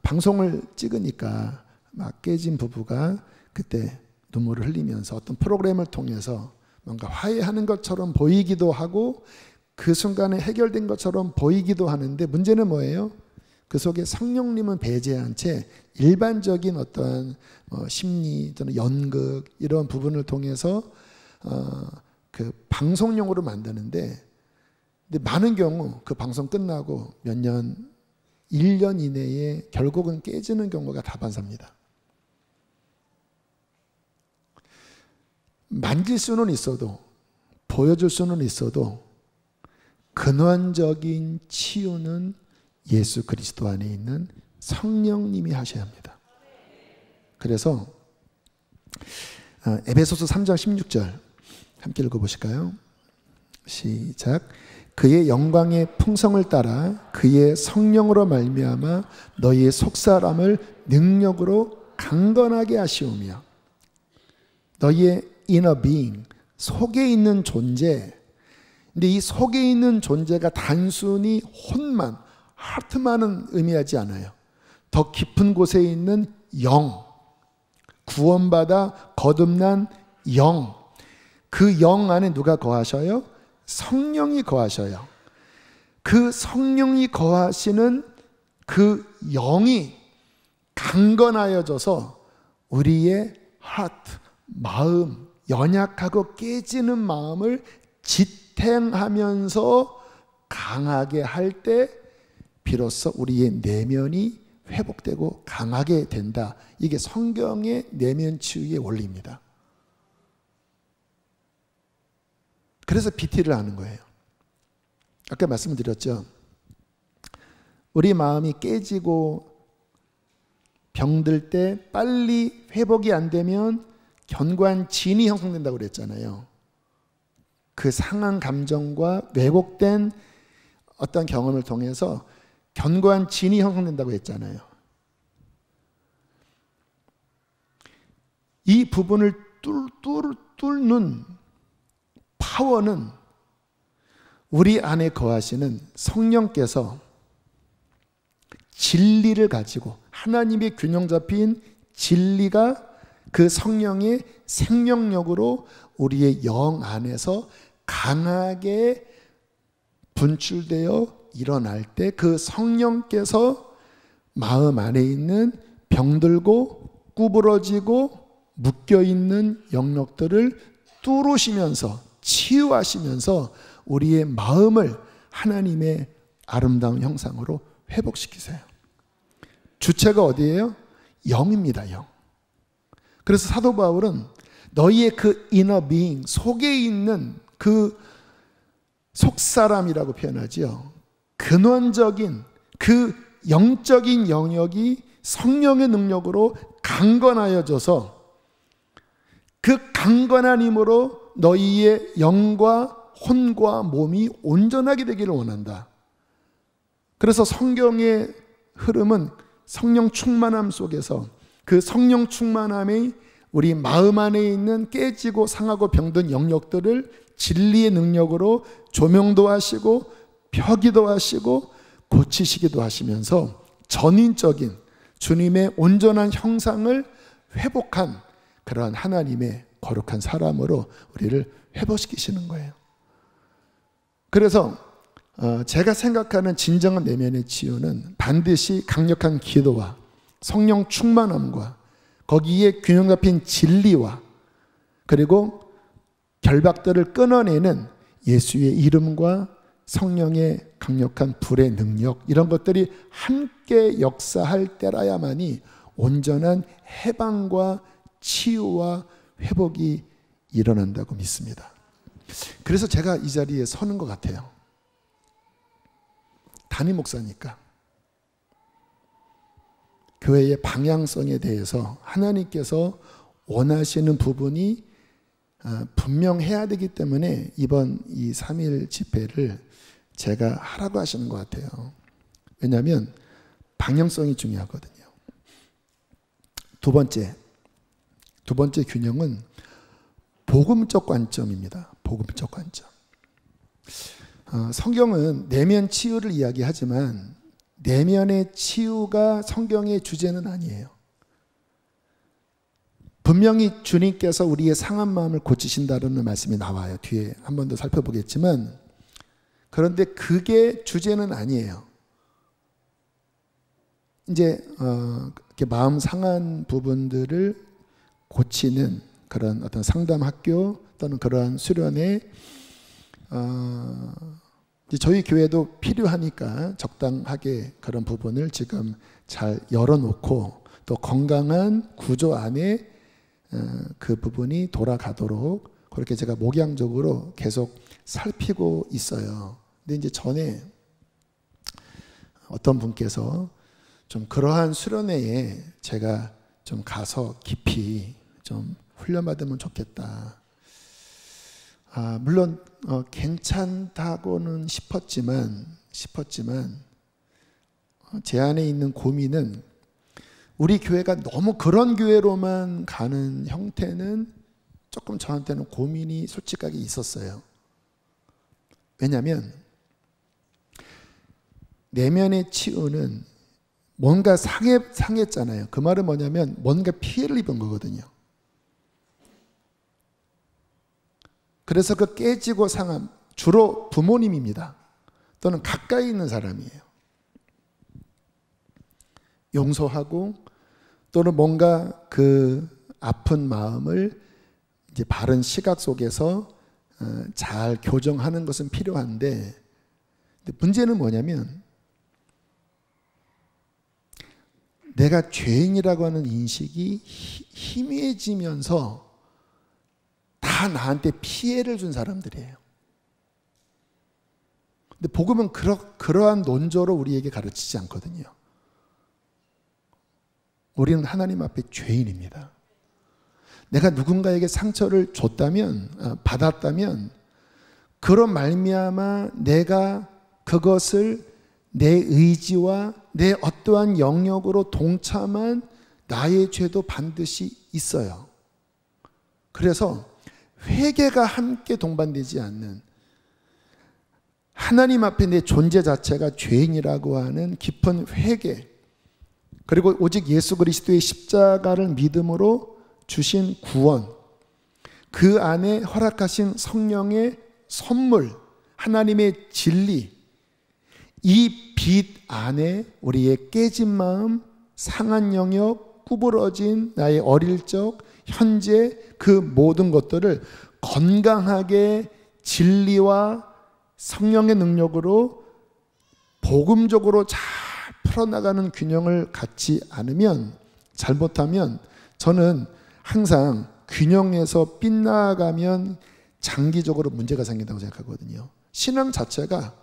방송을 찍으니까 막 깨진 부부가 그때 눈물을 흘리면서 어떤 프로그램을 통해서 뭔가 화해하는 것처럼 보이기도 하고 그 순간에 해결된 것처럼 보이기도 하는데 문제는 뭐예요? 그 속에 성령님은 배제한 채 일반적인 어떤 심리 또는 연극 이런 부분을 통해서 그 방송용으로 만드는데 근데 많은 경우 그 방송 끝나고 몇 년, 1년 이내에 결국은 깨지는 경우가 다반사입니다. 만질 수는 있어도 보여줄 수는 있어도 근원적인 치유는 예수 그리스도 안에 있는 성령님이 하셔야 합니다. 그래서 에베소서 3장 16절 함께 읽어보실까요? 시작. 그의 영광의 풍성을 따라 그의 성령으로 말미암아 너희의 속사람을 능력으로 강건하게 하시오며 너희의 inner being, 속에 있는 존재. 근데 이 속에 있는 존재가 단순히 혼만, 하트만은 의미하지 않아요. 더 깊은 곳에 있는 영, 구원받아 거듭난 영, 그 영 안에 누가 거하셔요? 성령이 거하셔요. 그 성령이 거하시는 그 영이 강건하여져서 우리의 하트, 마음, 연약하고 깨지는 마음을 지탱하면서 강하게 할 때 비로소 우리의 내면이 회복되고 강하게 된다. 이게 성경의 내면 치유의 원리입니다. 그래서 BT를 하는 거예요. 아까 말씀드렸죠. 우리 마음이 깨지고 병들 때 빨리 회복이 안 되면 견고한 진이 형성된다고 그랬잖아요. 그 상한 감정과 왜곡된 어떤 경험을 통해서 견고한 진이 형성된다고 했잖아요. 이 부분을 뚫는 파워는 우리 안에 거하시는 성령께서 진리를 가지고, 하나님의 균형 잡힌 진리가 그 성령의 생명력으로 우리의 영 안에서 강하게 분출되어 일어날 때 그 성령께서 마음 안에 있는 병들고 구부러지고 묶여있는 영역들을 뚫으시면서 치유하시면서 우리의 마음을 하나님의 아름다운 형상으로 회복시키세요. 주체가 어디예요? 영입니다. 영. 그래서 사도 바울은 너희의 그 inner being, 속에 있는 그 속사람이라고 표현하지요. 근원적인 그 영적인 영역이 성령의 능력으로 강건하여져서 그 강건한 힘으로 너희의 영과 혼과 몸이 온전하게 되기를 원한다. 그래서 성경의 흐름은 성령 충만함 속에서 그 성령 충만함이 우리 마음 안에 있는 깨지고 상하고 병든 영역들을 진리의 능력으로 조명도 하시고 펴기도 하시고 고치시기도 하시면서 전인적인 주님의 온전한 형상을 회복한 그러한 하나님의 거룩한 사람으로 우리를 회복시키시는 거예요. 그래서 제가 생각하는 진정한 내면의 치유는 반드시 강력한 기도와 성령 충만함과 거기에 균형 잡힌 진리와 그리고 결박들을 끊어내는 예수의 이름과 성령의 강력한 불의 능력, 이런 것들이 함께 역사할 때라야만이 온전한 해방과 치유와 회복이 일어난다고 믿습니다. 그래서 제가 이 자리에 서는 것 같아요. 담임 목사니까 교회의 방향성에 대해서 하나님께서 원하시는 부분이 분명해야 되기 때문에 이번 이 3일 집회를 제가 하라고 하시는 것 같아요. 왜냐하면 방향성이 중요하거든요. 두 번째 균형은 복음적 관점입니다. 복음적 관점. 성경은 내면 치유를 이야기하지만 내면의 치유가 성경의 주제는 아니에요. 분명히 주님께서 우리의 상한 마음을 고치신다는 말씀이 나와요. 뒤에 한 번 더 살펴보겠지만, 그런데 그게 주제는 아니에요. 이제 이렇게 마음 상한 부분들을 고치는 그런 어떤 상담 학교 또는 그러한 수련회, 저희 교회도 필요하니까 적당하게 그런 부분을 지금 잘 열어놓고 또 건강한 구조 안에 그 부분이 돌아가도록 그렇게 제가 목양적으로 계속 살피고 있어요. 근데 이제 전에 어떤 분께서 좀 그러한 수련회에 제가 좀 가서 깊이 좀 훈련받으면 좋겠다. 물론 괜찮다고는 싶었지만 제 안에 있는 고민은 우리 교회가 너무 그런 교회로만 가는 형태는 조금 저한테는 고민이 솔직하게 있었어요. 왜냐하면 내면의 치유는 뭔가 상했잖아요. 그 말은 뭐냐면 뭔가 피해를 입은 거거든요. 그래서 그 깨지고 상함, 주로 부모님입니다. 또는 가까이 있는 사람이에요. 용서하고 또는 뭔가 그 아픈 마음을 이제 바른 시각 속에서 잘 교정하는 것은 필요한데, 문제는 뭐냐면 내가 죄인이라고 하는 인식이 희미해지면서 다 나한테 피해를 준 사람들이에요. 근데 복음은 그러한 논조로 우리에게 가르치지 않거든요. 우리는 하나님 앞에 죄인입니다. 내가 누군가에게 상처를 줬다면, 받았다면 그런 말미암아 내가 그것을 내 의지와 내 어떠한 영역으로 동참한 나의 죄도 반드시 있어요. 그래서 회개가 함께 동반되지 않는, 하나님 앞에 내 존재 자체가 죄인이라고 하는 깊은 회개, 그리고 오직 예수 그리스도의 십자가를 믿음으로 주신 구원, 그 안에 허락하신 성령의 선물, 하나님의 진리, 이 빛 안에 우리의 깨진 마음, 상한 영역, 구부러진 나의 어릴 적, 현재 그 모든 것들을 건강하게 진리와 성령의 능력으로 복음적으로 잘 풀어나가는 균형을 갖지 않으면, 잘못하면 저는 항상 균형에서 빗나가면 장기적으로 문제가 생긴다고 생각하거든요. 신앙 자체가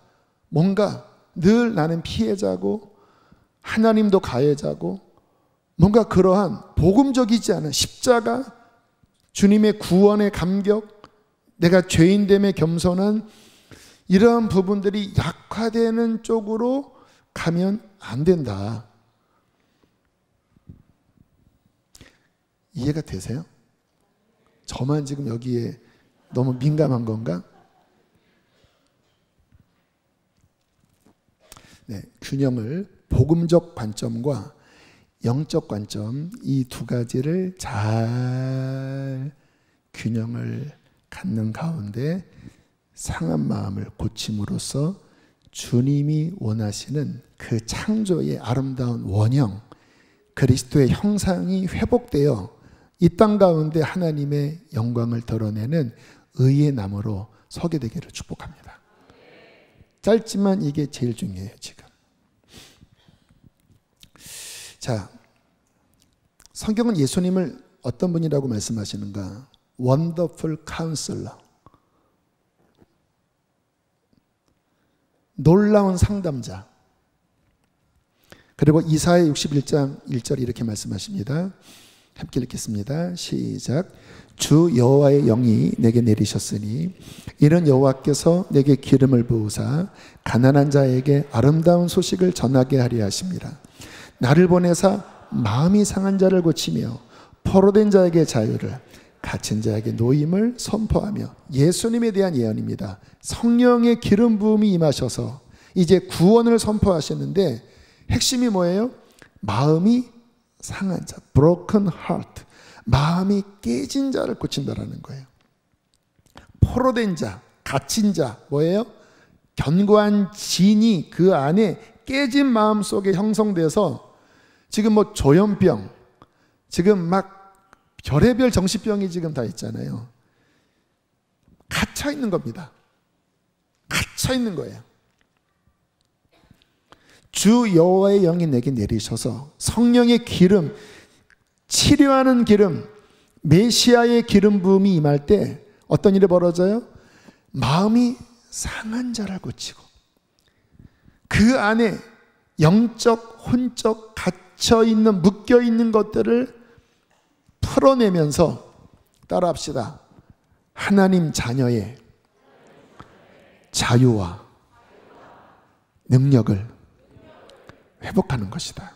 뭔가 늘 나는 피해자고 하나님도 가해자고, 뭔가 그러한 복음적이지 않은 십자가, 주님의 구원의 감격, 내가 죄인됨에 겸손한 이러한 부분들이 약화되는 쪽으로 가면 안 된다. 이해가 되세요? 저만 지금 여기에 너무 민감한 건가? 네, 균형을, 복음적 관점과 영적 관점, 이 두 가지를 잘 균형을 갖는 가운데 상한 마음을 고침으로써 주님이 원하시는 그 창조의 아름다운 원형, 그리스도의 형상이 회복되어 이 땅 가운데 하나님의 영광을 드러내는 의의 나무로 서게 되기를 축복합니다. 짧지만 이게 제일 중요해요, 지금. 자, 성경은 예수님을 어떤 분이라고 말씀하시는가? Wonderful Counselor, 놀라운 상담자. 그리고 이사야 61장 1절 이렇게 말씀하십니다. 함께 읽겠습니다. 시작. 주 여호와의 영이 내게 내리셨으니 이는 여호와께서 내게 기름을 부으사 가난한 자에게 아름다운 소식을 전하게 하려 하십니다. 나를 보내사 마음이 상한 자를 고치며 포로된 자에게 자유를, 갇힌 자에게 노임을 선포하며. 예수님에 대한 예언입니다. 성령의 기름 부음이 임하셔서 이제 구원을 선포하시는데 핵심이 뭐예요? 마음이 상한 자, broken heart, 마음이 깨진 자를 고친다라는 거예요. 포로된 자, 갇힌 자, 뭐예요? 견고한 진이 그 안에 깨진 마음 속에 형성돼서 지금 뭐 조현병, 지금 막 별의별 정신병이 지금 다 있잖아요. 갇혀 있는 겁니다. 갇혀 있는 거예요. 주 여호와의 영이 내게 내리셔서 성령의 기름, 치료하는 기름, 메시아의 기름 부음이 임할 때 어떤 일이 벌어져요? 마음이 상한 자를 고치고 그 안에 영적, 혼적 갇혀있는, 묶여있는 것들을 풀어내면서, 따라합시다, 하나님 자녀의 자유와 능력을 회복하는 것이다.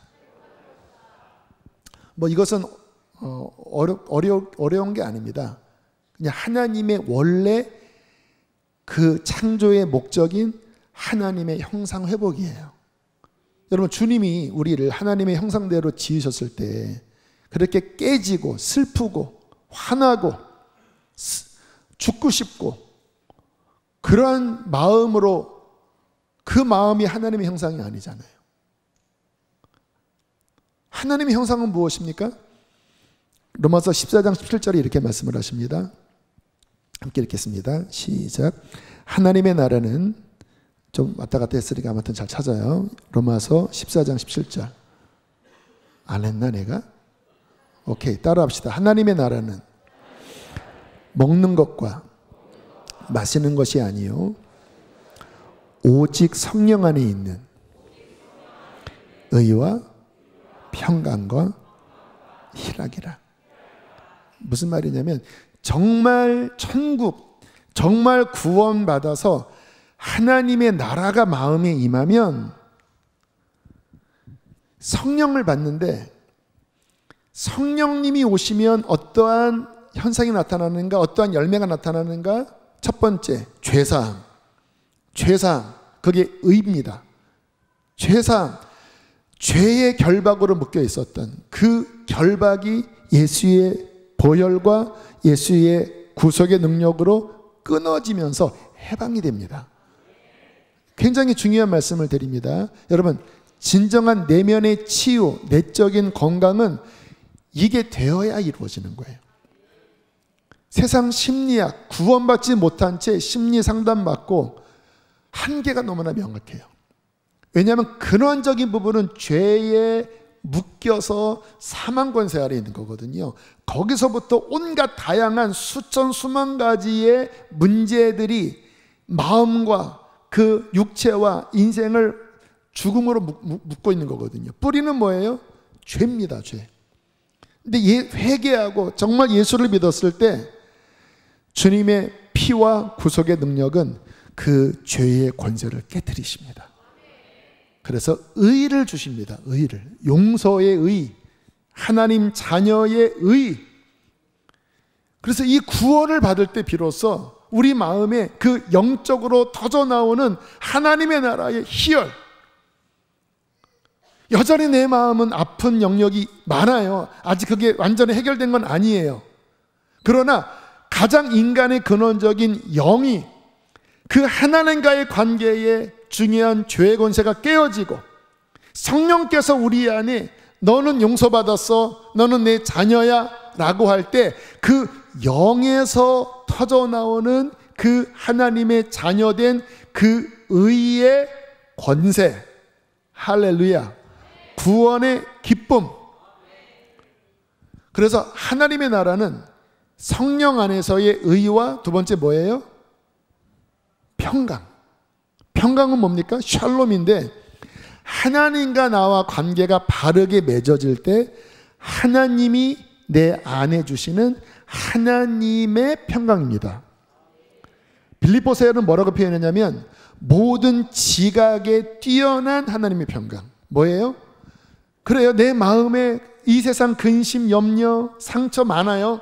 뭐 이것은 어려운 게 아닙니다. 그냥 하나님의 원래 그 창조의 목적인 하나님의 형상 회복이에요. 여러분, 주님이 우리를 하나님의 형상대로 지으셨을 때 그렇게 깨지고 슬프고 화나고 죽고 싶고 그러한 마음으로, 그 마음이 하나님의 형상이 아니잖아요. 하나님의 형상은 무엇입니까? 로마서 14장 17절에 이렇게 말씀을 하십니다. 함께 읽겠습니다. 시작. 하나님의 나라는, 좀 왔다 갔다 했으니까 아무튼 잘 찾아요. 로마서 14장 17절. 안 했나 내가? 오케이, 따라합시다. 하나님의 나라는 먹는 것과 마시는 것이 아니요 오직 성령 안에 있는 의와 평강과 희락이라. 무슨 말이냐면 정말 천국, 정말 구원받아서 하나님의 나라가 마음에 임하면 성령을 받는데, 성령님이 오시면 어떠한 현상이 나타나는가, 어떠한 열매가 나타나는가? 첫 번째, 죄사함. 죄사함, 그게 의입니다. 죄사함, 죄의 결박으로 묶여 있었던 그 결박이 예수의 보혈과 예수의 구속의 능력으로 끊어지면서 해방이 됩니다. 굉장히 중요한 말씀을 드립니다. 여러분, 진정한 내면의 치유, 내적인 건강은 이게 되어야 이루어지는 거예요. 세상 심리학, 구원받지 못한 채 심리 상담받고 한계가 너무나 명확해요. 왜냐하면 근원적인 부분은 죄에 묶여서 사망 권세 아래 있는 거거든요. 거기서부터 온갖 다양한 수천 수만 가지의 문제들이 마음과 그 육체와 인생을 죽음으로 묶고 있는 거거든요. 뿌리는 뭐예요? 죄입니다, 죄. 근데 회개하고 정말 예수를 믿었을 때 주님의 피와 구속의 능력은 그 죄의 권세를 깨트리십니다. 그래서 의를 주십니다. 의를. 용서의 의, 하나님 자녀의 의. 그래서 이 구원을 받을 때 비로소 우리 마음에 그 영적으로 터져나오는 하나님의 나라의 희열. 여전히 내 마음은 아픈 영역이 많아요. 아직 그게 완전히 해결된 건 아니에요. 그러나 가장 인간의 근원적인 영이 그 하나님과의 관계에 중요한 죄의 권세가 깨어지고 성령께서 우리 안에 너는 용서받았어, 너는 내 자녀야 라고 할 때 그 영에서 터져나오는 그 하나님의 자녀된 그 의의 권세, 할렐루야, 구원의 기쁨. 그래서 하나님의 나라는 성령 안에서의 의와 두 번째 뭐예요? 평강. 평강은 뭡니까? 샬롬인데 하나님과 나와 관계가 바르게 맺어질 때 하나님이 내 안에 주시는 하나님의 평강입니다. 빌립보서에는 뭐라고 표현했냐면 모든 지각에 뛰어난 하나님의 평강. 뭐예요? 그래요. 내 마음에 이 세상 근심, 염려, 상처 많아요.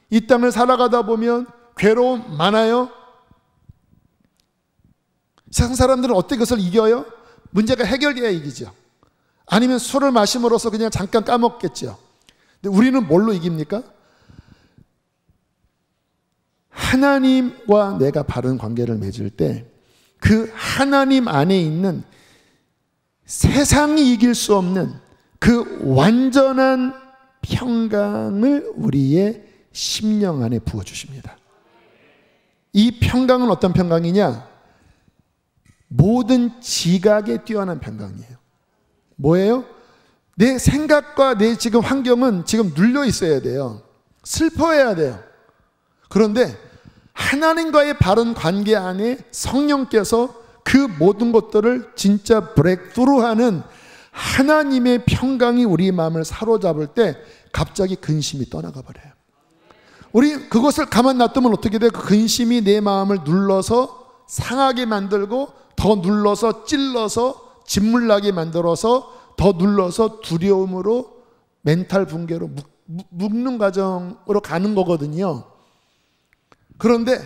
이 땅을 살아가다 보면 괴로움 많아요. 세상 사람들은 어떻게 그것을 이겨요? 문제가 해결돼야 이기죠. 아니면 술을 마심으로써 그냥 잠깐 까먹겠죠. 근데 우리는 뭘로 이깁니까? 하나님과 내가 바른 관계를 맺을 때 그 하나님 안에 있는 세상이 이길 수 없는 그 완전한 평강을 우리의 심령 안에 부어주십니다. 이 평강은 어떤 평강이냐? 모든 지각에 뛰어난 평강이에요. 뭐예요? 내 생각과 내 지금 환경은 지금 눌려 있어야 돼요. 슬퍼해야 돼요. 그런데 하나님과의 바른 관계 안에 성령께서 그 모든 것들을 진짜 브레이크스루하는 하나님의 평강이 우리 마음을 사로잡을 때 갑자기 근심이 떠나가 버려요. 우리 그것을 가만 놔두면 어떻게 돼요? 그 근심이 내 마음을 눌러서 상하게 만들고 더 눌러서 찔러서 짓물나게 만들어서 더 눌러서 두려움으로 멘탈 붕괴로 묶는 과정으로 가는 거거든요. 그런데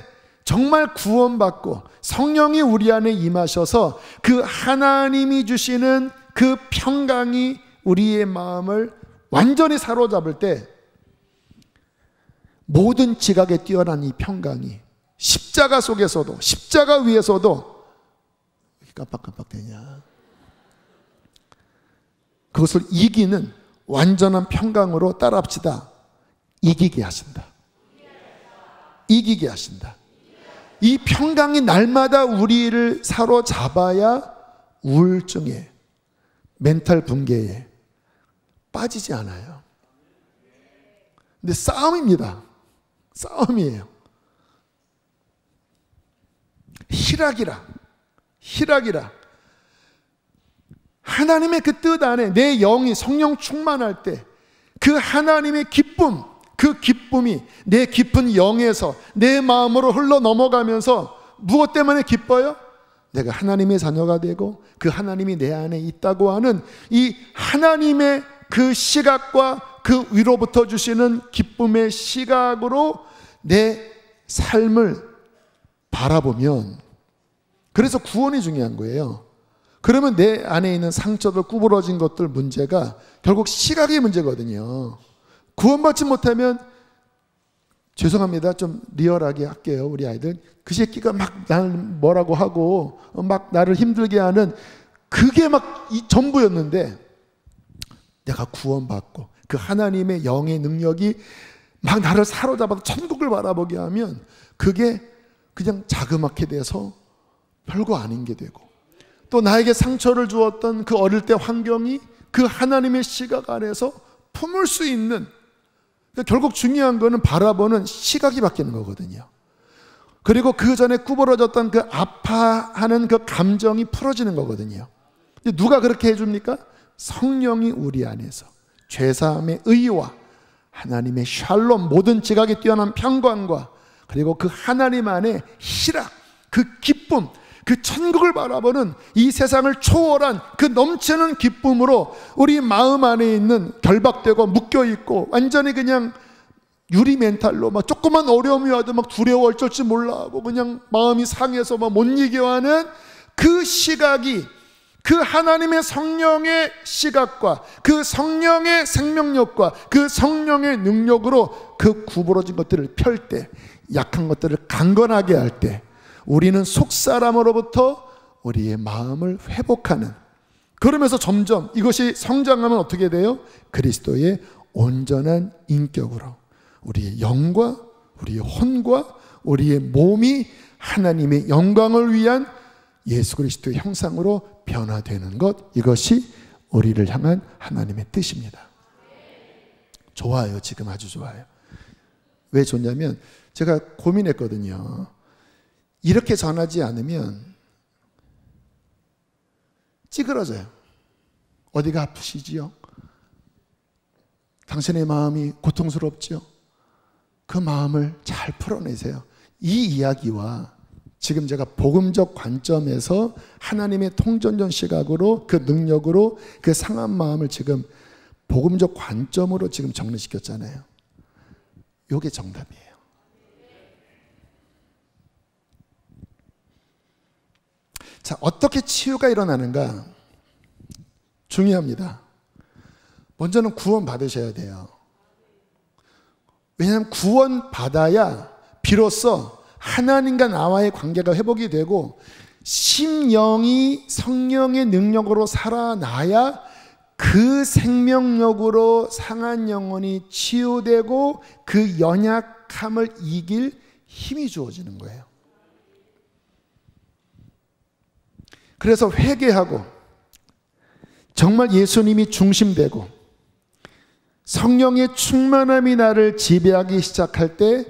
정말 구원받고 성령이 우리 안에 임하셔서 그 하나님이 주시는 그 평강이 우리의 마음을 완전히 사로잡을 때 모든 지각에 뛰어난 이 평강이 십자가 속에서도, 십자가 위에서도 깜빡깜빡대냐, 그것을 이기는 완전한 평강으로 따라합시다. 이기게 하신다. 이기게 하신다. 이 평강이 날마다 우리를 사로잡아야 우울증에, 멘탈 붕괴에 빠지지 않아요. 근데 싸움입니다. 싸움이에요. 희락이라. 하나님의 그 뜻 안에 내 영이 성령 충만할 때 그 하나님의 기쁨, 그 기쁨이 내 깊은 영에서 내 마음으로 흘러 넘어가면서 무엇 때문에 기뻐요? 내가 하나님의 자녀가 되고 그 하나님이 내 안에 있다고 하는 이 하나님의 그 시각과 그 위로부터 주시는 기쁨의 시각으로 내 삶을 바라보면, 그래서 구원이 중요한 거예요. 그러면 내 안에 있는 상처들, 구부러진 것들 문제가 결국 시각의 문제거든요. 구원받지 못하면, 죄송합니다, 좀 리얼하게 할게요, 우리 아이들. 그 새끼가 막 나를 뭐라고 하고 막 나를 힘들게 하는 그게 막 이 전부였는데, 내가 구원받고 그 하나님의 영의 능력이 막 나를 사로잡아서 천국을 바라보게 하면 그게 그냥 자그맣게 돼서 별거 아닌 게 되고, 또 나에게 상처를 주었던 그 어릴 때 환경이 그 하나님의 시각 안에서 품을 수 있는, 그러니까 결국 중요한 거는 바라보는 시각이 바뀌는 거거든요. 그리고 그 전에 구부러졌던 그 아파하는 그 감정이 풀어지는 거거든요. 누가 그렇게 해줍니까? 성령이 우리 안에서 죄사함의 의와 하나님의 샬롬, 모든 지각에 뛰어난 평강과 그리고 그 하나님 안에 희락, 그 기쁨, 그 천국을 바라보는 이 세상을 초월한 그 넘치는 기쁨으로 우리 마음 안에 있는 결박되고 묶여있고 완전히 그냥 유리 멘탈로 막 조그만 어려움이 와도 막 두려워 어쩔 줄 몰라 하고 그냥 마음이 상해서 막 못 이겨하는 그 시각이 그 하나님의 성령의 시각과 그 성령의 생명력과 그 성령의 능력으로 그 구부러진 것들을 펼 때, 약한 것들을 강건하게 할 때 우리는 속사람으로부터 우리의 마음을 회복하는, 그러면서 점점 이것이 성장하면 어떻게 돼요? 그리스도의 온전한 인격으로 우리의 영과 우리의 혼과 우리의 몸이 하나님의 영광을 위한 예수 그리스도의 형상으로 변화되는 것, 이것이 우리를 향한 하나님의 뜻입니다. 좋아요. 지금 아주 좋아요. 왜 좋냐면 제가 고민했거든요. 이렇게 전하지 않으면 찌그러져요. 어디가 아프시지요? 당신의 마음이 고통스럽지요? 그 마음을 잘 풀어내세요. 이 이야기와 지금 제가 복음적 관점에서 하나님의 통전전 시각으로 그 능력으로 그 상한 마음을 지금 복음적 관점으로 지금 정리시켰잖아요. 이게 정답이에요. 자, 어떻게 치유가 일어나는가? 중요합니다. 먼저는 구원 받으셔야 돼요. 왜냐하면 구원 받아야 비로소 하나님과 나와의 관계가 회복이 되고 심령이 성령의 능력으로 살아나야 그 생명력으로 상한 영혼이 치유되고 그 연약함을 이길 힘이 주어지는 거예요. 그래서 회개하고 정말 예수님이 중심되고 성령의 충만함이 나를 지배하기 시작할 때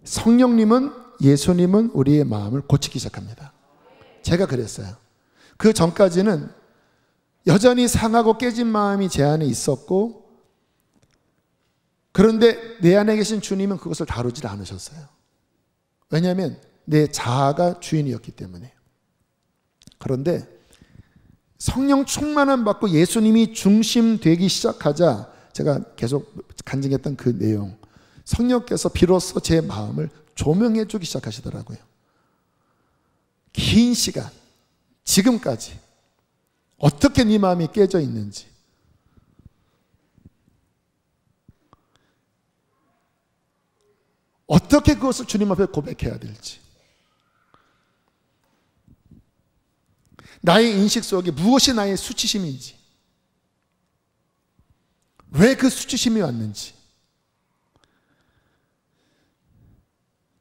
성령님은, 예수님은 우리의 마음을 고치기 시작합니다. 제가 그랬어요. 그 전까지는 여전히 상하고 깨진 마음이 제 안에 있었고, 그런데 내 안에 계신 주님은 그것을 다루질 않으셨어요. 왜냐하면 내 자아가 주인이었기 때문에. 그런데 성령 충만함 받고 예수님이 중심 되기 시작하자, 제가 계속 간증했던 그 내용, 성령께서 비로소 제 마음을 조명해 주기 시작하시더라고요. 긴 시간, 지금까지 어떻게 네 마음이 깨져 있는지, 어떻게 그것을 주님 앞에 고백해야 될지, 나의 인식 속에 무엇이 나의 수치심인지, 왜 그 수치심이 왔는지,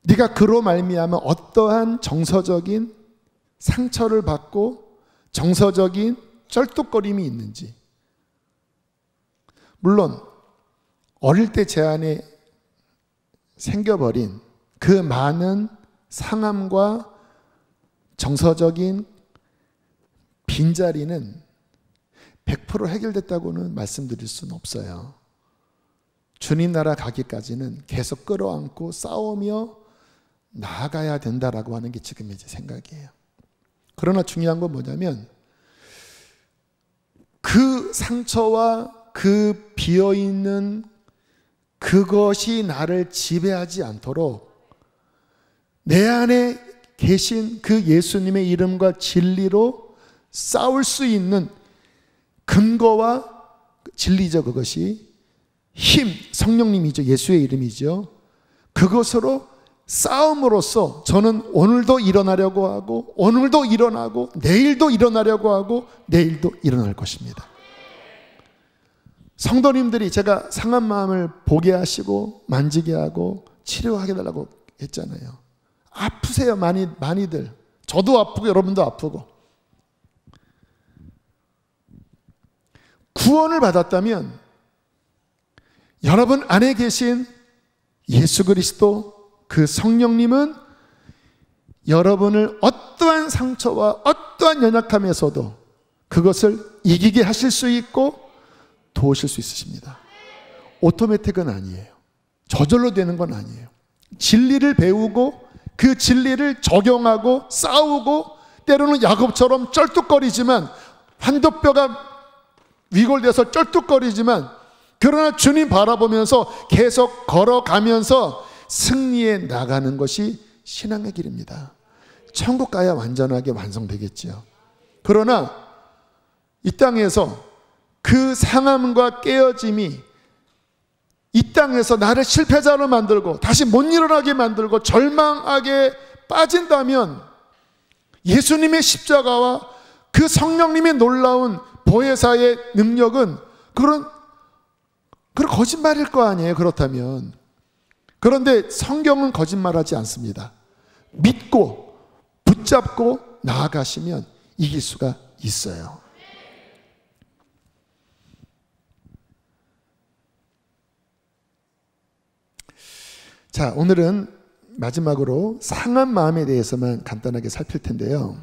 네가 그로 말미암아 어떠한 정서적인 상처를 받고 정서적인 쩔뚝거림이 있는지. 물론 어릴 때 제 안에 생겨버린 그 많은 상함과 정서적인 빈자리는 100% 해결됐다고는 말씀드릴 수는 없어요. 주님 나라 가기까지는 계속 끌어안고 싸우며 나아가야 된다라고 하는 게 지금의 제 생각이에요. 그러나 중요한 건 뭐냐면 그 상처와 그 비어있는 그것이 나를 지배하지 않도록 내 안에 계신 그 예수님의 이름과 진리로 싸울 수 있는 근거와 진리죠. 그것이 힘, 성령님이죠. 예수의 이름이죠. 그것으로 싸움으로써 저는 오늘도 일어나려고 하고, 오늘도 일어나고, 내일도 일어나려고 하고, 내일도 일어날 것입니다. 성도님들이 제가 상한 마음을 보게 하시고 만지게 하고 치료하게 달라고 했잖아요. 아프세요. 많이들. 저도 아프고 여러분도 아프고. 구원을 받았다면 여러분 안에 계신 예수 그리스도 그 성령님은 여러분을 어떠한 상처와 어떠한 연약함에서도 그것을 이기게 하실 수 있고 도우실 수 있으십니다. 오토매틱은 아니에요. 저절로 되는 건 아니에요. 진리를 배우고 그 진리를 적용하고 싸우고 때로는 야곱처럼 쩔뚝거리지만 환도뼈가 위골돼서 쩔뚝거리지만 그러나 주님 바라보면서 계속 걸어가면서 승리해 나가는 것이 신앙의 길입니다. 천국 가야 완전하게 완성되겠지요. 그러나 이 땅에서 그 상함과 깨어짐이 이 땅에서 나를 실패자로 만들고 다시 못 일어나게 만들고 절망하게 빠진다면 예수님의 십자가와 그 성령님의 놀라운 보혜사의 능력은 그런 거짓말일 거 아니에요. 그렇다면. 그런데 성경은 거짓말하지 않습니다. 믿고 붙잡고 나아가시면 이길 수가 있어요. 자, 오늘은 마지막으로 상한 마음에 대해서만 간단하게 살필 텐데요.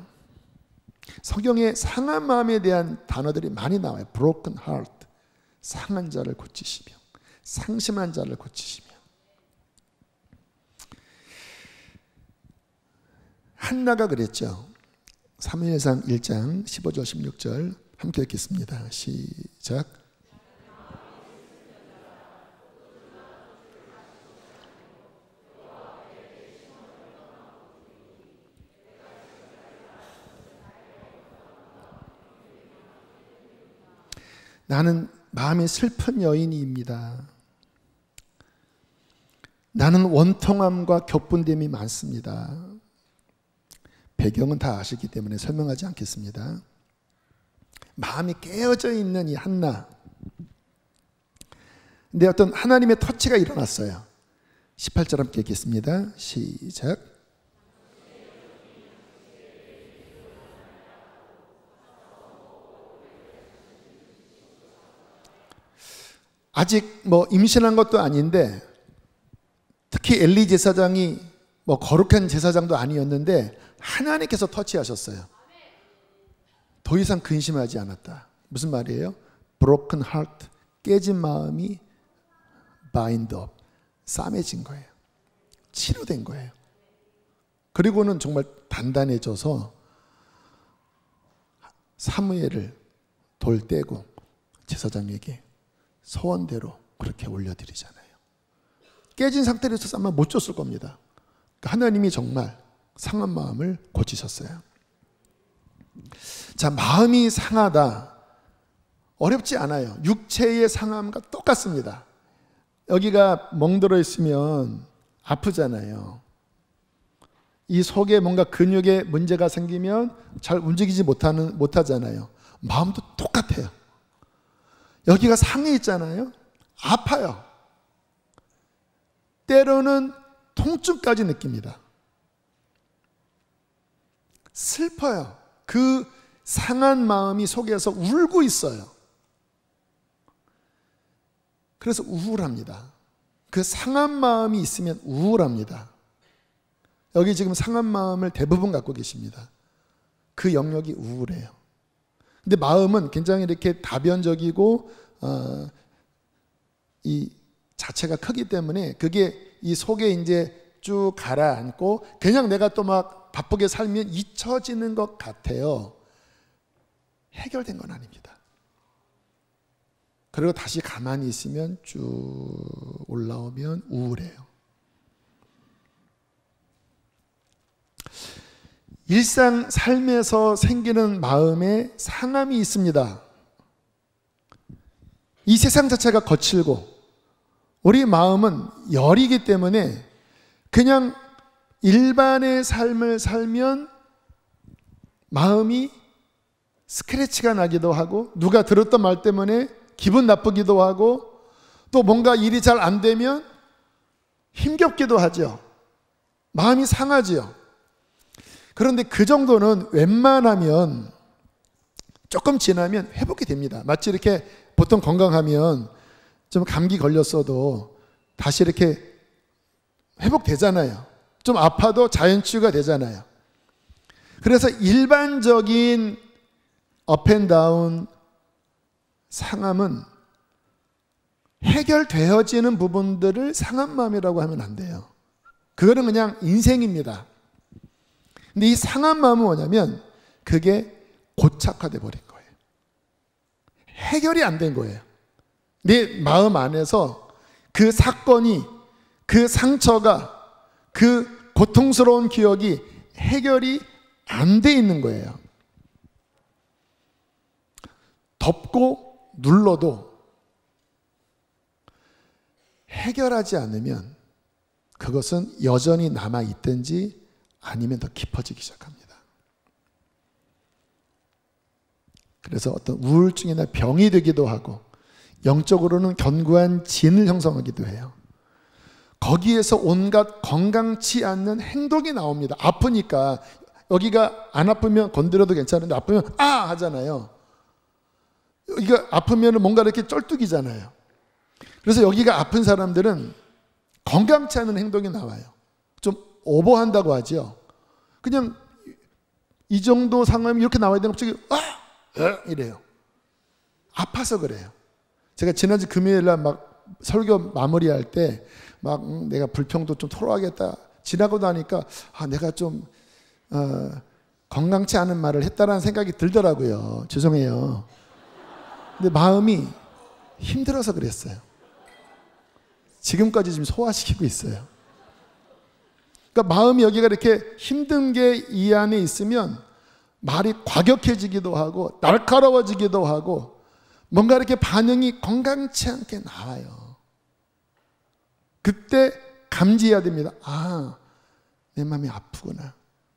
성경에 상한 마음에 대한 단어들이 많이 나와요. broken heart, 상한 자를 고치시며, 상심한 자를 고치시며. 한나가 그랬죠. 사무엘상 1장 15절 16절 함께 읽겠습니다. 시작. 나는 마음이 슬픈 여인입니다. 나는 원통함과 격분됨이 많습니다. 배경은 다 아시기 때문에 설명하지 않겠습니다. 마음이 깨어져 있는 이 한나. 근데 어떤 하나님의 터치가 일어났어요. 18절 함께 읽겠습니다. 시작. 아직 임신한 것도 아닌데, 특히 엘리 제사장이 거룩한 제사장도 아니었는데 하나님께서 터치하셨어요. 더 이상 근심하지 않았다. 무슨 말이에요? broken heart, 깨진 마음이 bind up, 싸매진 거예요. 치료된 거예요. 그리고는 정말 단단해져서 사무엘을 돌 떼고 제사장에게 소원대로 그렇게 올려드리잖아요. 깨진 상태로 있어서 아마 못 줬을 겁니다. 하나님이 정말 상한 마음을 고치셨어요. 자, 마음이 상하다. 어렵지 않아요. 육체의 상함과 똑같습니다. 여기가 멍들어 있으면 아프잖아요. 이 속에 뭔가 근육에 문제가 생기면 잘 움직이지 못하잖아요. 마음도 똑같아요. 여기가 상해 있잖아요. 아파요. 때로는 통증까지 느낍니다. 슬퍼요. 그 상한 마음이 속에서 울고 있어요. 그래서 우울합니다. 그 상한 마음이 있으면 우울합니다. 여기 지금 상한 마음을 대부분 갖고 계십니다. 그 영역이 우울해요. 근데 마음은 굉장히 이렇게 다변적이고 이 자체가 크기 때문에 그게 이 속에 이제 쭉 가라앉고 그냥 내가 또 막 바쁘게 살면 잊혀지는 것 같아요. 해결된 건 아닙니다. 그리고 다시 가만히 있으면 쭉 올라오면 우울해요. 일상 삶에서 생기는 마음에 상함이 있습니다. 이 세상 자체가 거칠고 우리 마음은 열이기 때문에 그냥 일반의 삶을 살면 마음이 스크래치가 나기도 하고 누가 들었던 말 때문에 기분 나쁘기도 하고 또 뭔가 일이 잘 안 되면 힘겹기도 하죠. 마음이 상하지요. 그런데 그 정도는 웬만하면 조금 지나면 회복이 됩니다. 마치 이렇게 보통 건강하면 좀 감기 걸렸어도 다시 이렇게 회복되잖아요. 좀 아파도 자연치유가 되잖아요. 그래서 일반적인 업앤다운 상함은 해결되어지는 부분들을 상한 마음이라고 하면 안 돼요. 그거는 그냥 인생입니다. 근데 이 상한 마음은 뭐냐면 그게 고착화돼 버린 거예요. 해결이 안 된 거예요. 내 마음 안에서 그 사건이, 그 상처가, 그 고통스러운 기억이 해결이 안 돼 있는 거예요. 덮고 눌러도 해결하지 않으면 그것은 여전히 남아있든지 아니면 더 깊어지기 시작합니다. 그래서 어떤 우울증이나 병이 되기도 하고 영적으로는 견고한 진을 형성하기도 해요. 거기에서 온갖 건강치 않는 행동이 나옵니다. 아프니까 여기가 안 아프면 건드려도 괜찮은데 아프면 아 하잖아요. 여기가 아프면 뭔가 이렇게 쩔뚝이잖아요. 그래서 여기가 아픈 사람들은 건강치 않은 행동이 나와요. 좀 오버한다고 하죠. 그냥 이 정도 상황이 이렇게 나와야 되는 갑자기 이래요. 아파서 그래요. 제가 지난주 금요일날 막 설교 마무리할 때 막 내가 불평도 좀 토로하겠다 지나고 나니까 내가 좀 건강치 않은 말을 했다라는 생각이 들더라고요. 죄송해요. 근데 마음이 힘들어서 그랬어요. 지금까지 지금 소화시키고 있어요. 그러니까 마음이 여기가 이렇게 힘든 게 이 안에 있으면 말이 과격해지기도 하고 날카로워지기도 하고 뭔가 이렇게 반응이 건강치 않게 나와요. 그때 감지해야 됩니다. 내 마음이 아프구나.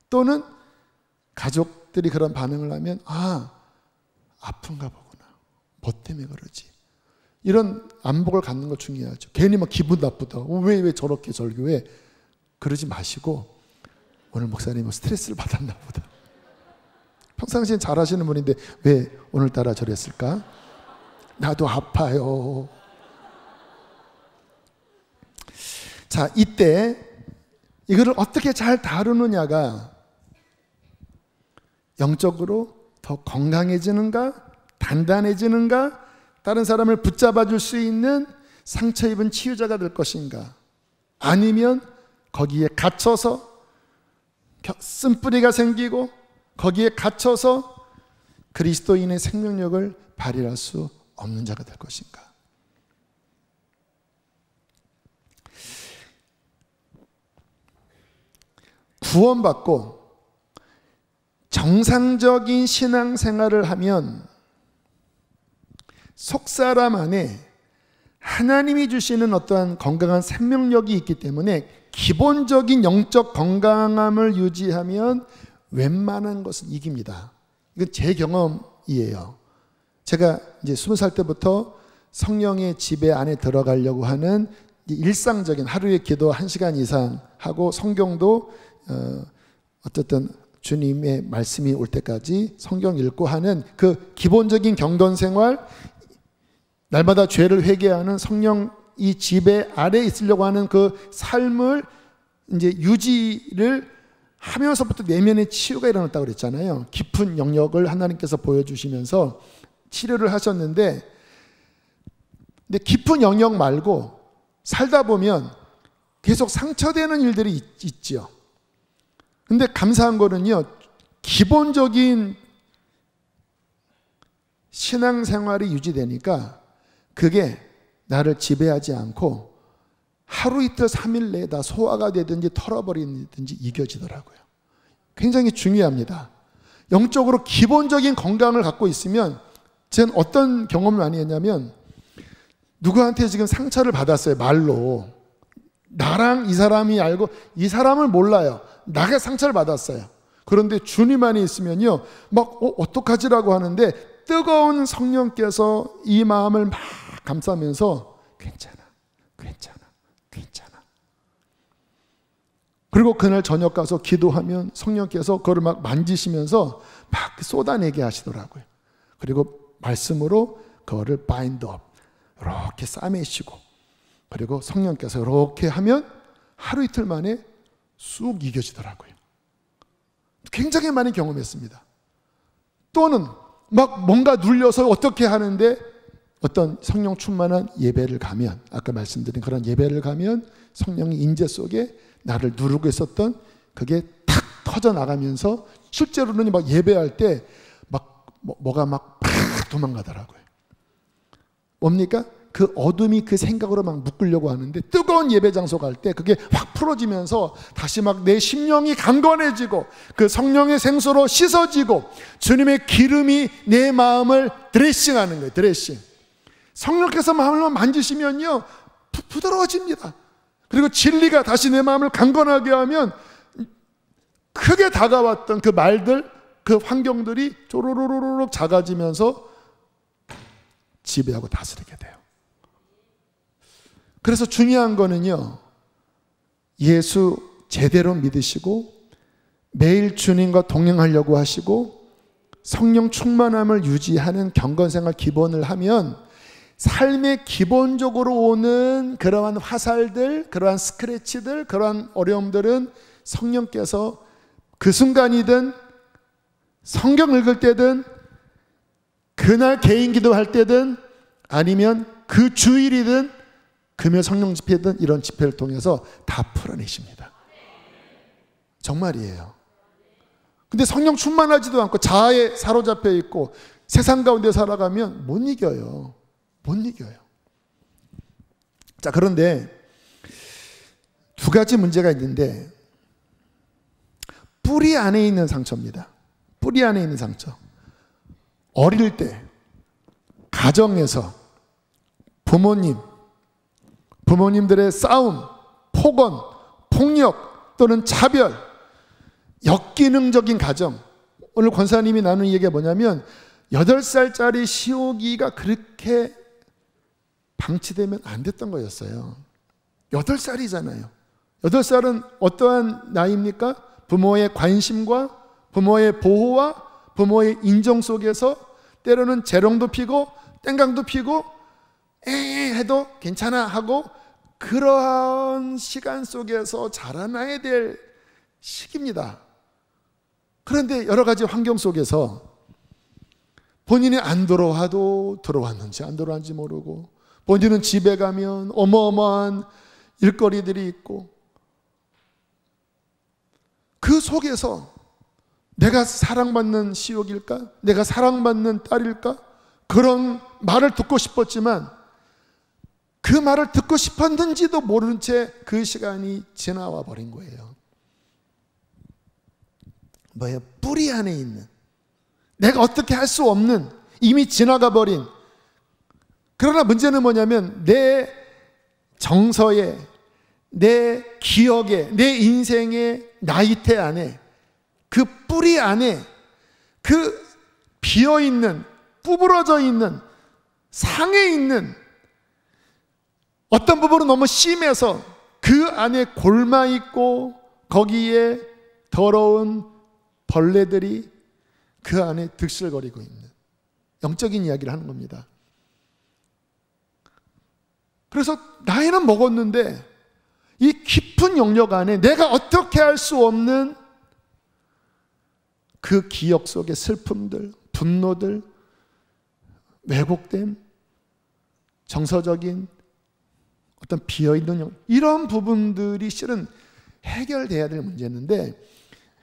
또는 가족들이 그런 반응을 하면 아픈가 보구나. 뭐 때문에 그러지? 이런 안목을 갖는 거 중요하죠. 괜히 막 기분 나쁘다. 왜 저렇게 절교해? 그러지 마시고 오늘 목사님 스트레스를 받았나 보다. 평상시엔 잘하시는 분인데 왜 오늘따라 저랬을까? 나도 아파요. 자, 이때 이거를 어떻게 잘 다루느냐가 영적으로 더 건강해지는가, 단단해지는가, 다른 사람을 붙잡아 줄 수 있는 상처 입은 치유자가 될 것인가, 아니면 거기에 갇혀서 쓴뿌리가 생기고 거기에 갇혀서 그리스도인의 생명력을 발휘할 수 없는 자가 될 것인가. 구원받고 정상적인 신앙생활을 하면 속사람 안에 하나님이 주시는 어떠한 건강한 생명력이 있기 때문에 기본적인 영적 건강함을 유지하면 웬만한 것은 이깁니다. 이건 제 경험이에요. 제가 이제 20살 때부터 성령의 지배 안에 들어가려고 하는 일상적인 하루에 기도 1시간 이상 하고 성경도 어쨌든 주님의 말씀이 올 때까지 성경 읽고 하는 그 기본적인 경건 생활, 날마다 죄를 회개하는 성령 이 지배 아래 있으려고 하는 그 삶을 이제 유지를 하면서부터 내면의 치유가 일어났다고 그랬잖아요. 깊은 영역을 하나님께서 보여주시면서 치료를 하셨는데, 근데 깊은 영역 말고 살다 보면 계속 상처되는 일들이 있지요. 근데 감사한 거는요, 기본적인 신앙생활이 유지되니까 그게 나를 지배하지 않고 하루 이틀 3일 내에 다 소화가 되든지 털어버리든지 이겨지더라고요. 굉장히 중요합니다. 영적으로 기본적인 건강을 갖고 있으면, 저는 어떤 경험을 많이 했냐면, 누구한테 지금 상처를 받았어요. 말로. 나랑 이 사람이 알고 이 사람을 몰라요. 나가 상처를 받았어요. 그런데 주님 안에 있으면요, 막 어떡하지라고 하는데 뜨거운 성령께서 이 마음을 막 감싸면서 괜찮아, 괜찮아, 괜찮아. 그리고 그날 저녁 가서 기도하면 성령께서 그걸 막 만지시면서 막 쏟아내게 하시더라고요. 그리고 말씀으로 그거를 바인드 업, 이렇게 싸매시고, 그리고 성령께서 이렇게 하면 하루 이틀 만에 쑥 이겨지더라고요. 굉장히 많이 경험했습니다. 또는 막 뭔가 눌려서 어떻게 하는데 어떤 성령 충만한 예배를 가면, 아까 말씀드린 그런 예배를 가면 성령의 임재 속에 나를 누르고 있었던 그게 탁 터져나가면서 실제로는 막 예배할 때 막 뭐가 막 도망가더라고요. 뭡니까? 그 어둠이 그 생각으로 막 묶으려고 하는데 뜨거운 예배 장소 갈 때 그게 확 풀어지면서 다시 막 내 심령이 강건해지고 그 성령의 생수로 씻어지고 주님의 기름이 내 마음을 드레싱하는 거예요. 드레싱. 성령께서 마음을 만지시면요, 부드러워집니다. 그리고 진리가 다시 내 마음을 강건하게 하면 크게 다가왔던 그 말들, 그 환경들이 쪼로로로록 작아지면서 지배하고 다스리게 돼요. 그래서 중요한 거는요, 예수 제대로 믿으시고 매일 주님과 동행하려고 하시고 성령 충만함을 유지하는 경건생활 기본을 하면 삶의 기본적으로 오는 그러한 화살들, 그러한 스크래치들, 그러한 어려움들은 성령께서 그 순간이든 성경 읽을 때든 그날 개인 기도할 때든 아니면 그 주일이든 금요 성령 집회든 이런 집회를 통해서 다 풀어내십니다. 정말이에요. 근데 성령 충만하지도 않고 자아에 사로잡혀 있고 세상 가운데 살아가면 못 이겨요. 못 이겨요. 자, 그런데 두 가지 문제가 있는데, 뿌리 안에 있는 상처입니다. 뿌리 안에 있는 상처. 어릴 때 가정에서 부모님들의 싸움, 폭언, 폭력 또는 차별, 역기능적인 가정. 오늘 권사님이 나눈 얘기가 뭐냐면 8살짜리 시옥이가 그렇게 방치되면 안 됐던 거였어요. 8살이잖아요. 8살은 어떠한 나이입니까? 부모의 관심과 부모의 보호와 부모의 인정 속에서 때로는 재롱도 피고 땡강도 피고 해도 괜찮아 하고 그러한 시간 속에서 자라나야 될 시기입니다. 그런데 여러 가지 환경 속에서 본인이 안 들어와도 들어왔는지 안 들어왔는지 모르고, 본인은 집에 가면 어마어마한 일거리들이 있고, 그 속에서 내가 사랑받는 시옥일까? 내가 사랑받는 딸일까? 그런 말을 듣고 싶었지만 그 말을 듣고 싶었는지도 모르는 채 그 시간이 지나와 버린 거예요. 뭐예요? 뿌리 안에 있는, 내가 어떻게 할 수 없는, 이미 지나가 버린, 그러나 문제는 뭐냐면 내 정서에, 내 기억에, 내 인생의 나이테 안에, 그 뿌리 안에 그 비어있는, 부부러져 있는, 상해 있는, 어떤 부분은 너무 심해서 그 안에 골마 있고 거기에 더러운 벌레들이 그 안에 득실거리고 있는 영적인 이야기를 하는 겁니다. 그래서 나이는 먹었는데 이 깊은 영역 안에 내가 어떻게 할 수 없는 그 기억 속의 슬픔들, 분노들, 왜곡됨, 정서적인 어떤 비어있는 이런 부분들이 실은 해결돼야 될 문제였는데,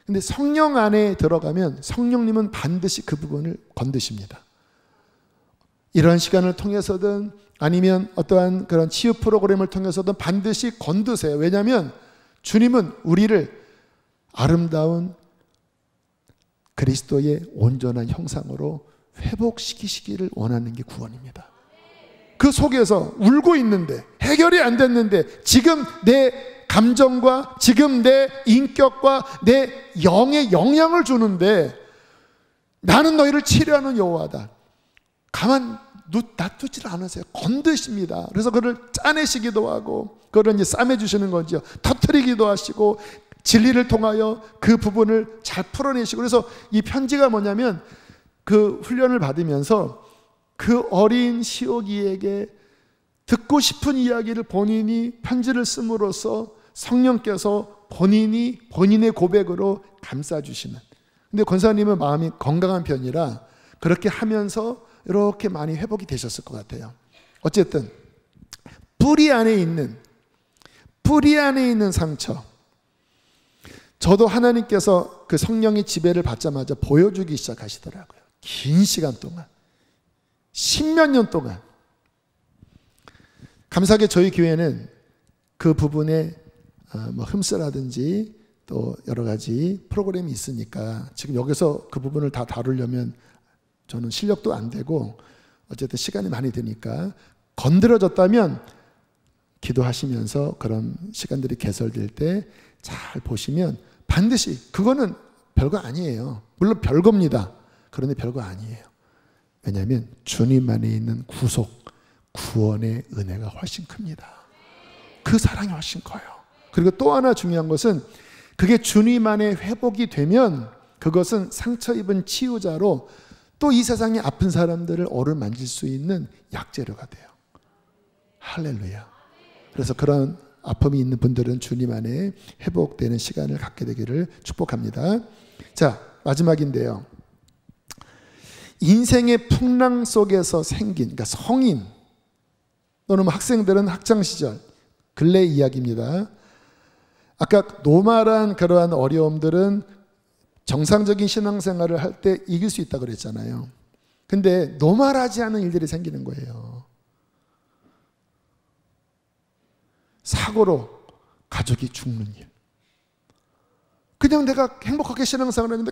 근데 성령 안에 들어가면 성령님은 반드시 그 부분을 건드십니다. 이런 시간을 통해서든 아니면 어떠한 그런 치유 프로그램을 통해서든 반드시 건드세요. 왜냐하면 주님은 우리를 아름다운 그리스도의 온전한 형상으로 회복시키시기를 원하는 게 구원입니다. 그 속에서 울고 있는데 해결이 안 됐는데 지금 내 감정과 지금 내 인격과 내 영에 영향을 주는데 나는 너희를 치료하는 여호와다. 가만 놔두지를 않으세요. 건드십니다. 그래서 그를 짜내시기도 하고 그걸 이제 싸매주시는 거죠. 터뜨리기도 하시고 진리를 통하여 그 부분을 잘 풀어내시고, 그래서 이 편지가 뭐냐면 그 훈련을 받으면서 그 어린 시오기에게 듣고 싶은 이야기를 본인이 편지를 씀으로써 성령께서 본인의 고백으로 감싸주시는. 근데 권사님은 마음이 건강한 편이라 그렇게 하면서 이렇게 많이 회복이 되셨을 것 같아요. 어쨌든 뿌리 안에 있는 상처, 저도 하나님께서 그 성령의 지배를 받자마자 보여주기 시작하시더라고요. 긴 시간 동안, 10몇 년 동안. 감사하게 저희 교회는 그 부분에 뭐 흠스라든지 또 여러 가지 프로그램이 있으니까 지금 여기서 그 부분을 다 다루려면 저는 실력도 안 되고 어쨌든 시간이 많이 드니까 건드려졌다면 기도하시면서 그런 시간들이 개설될 때 잘 보시면 반드시 그거는 별거 아니에요. 물론 별겁니다. 그런데 별거 아니에요. 왜냐하면 주님 안에 있는 구속, 구원의 은혜가 훨씬 큽니다. 그 사랑이 훨씬 커요. 그리고 또 하나 중요한 것은 그게 주님 안에 회복이 되면 그것은 상처 입은 치유자로 또 이 세상에 아픈 사람들을 어루만질 수 있는 약재료가 돼요. 할렐루야. 그래서 그런 아픔이 있는 분들은 주님 안에 회복되는 시간을 갖게 되기를 축복합니다. 자, 마지막인데요. 인생의 풍랑 속에서 생긴, 그러니까 성인 또는 학생들은 학창시절, 근래 이야기입니다. 아까 노말한 그러한 어려움들은 정상적인 신앙생활을 할 때 이길 수 있다고 그랬잖아요. 근데 노말하지 않은 일들이 생기는 거예요. 사고로 가족이 죽는 일. 그냥 내가 행복하게 신앙생활을 했는데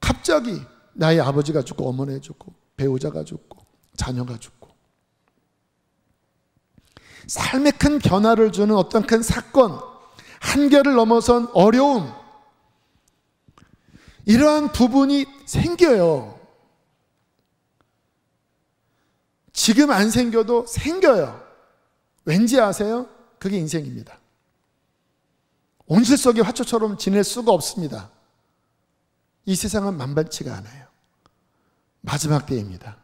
갑자기 나의 아버지가 죽고 어머니가 죽고 배우자가 죽고 자녀가 죽고 삶에 큰 변화를 주는 어떤 큰 사건, 한계를 넘어선 어려움, 이러한 부분이 생겨요. 지금 안 생겨도 생겨요. 왠지 아세요? 그게 인생입니다. 온실 속의 화초처럼 지낼 수가 없습니다. 이 세상은 만만치가 않아요. 마지막 때입니다.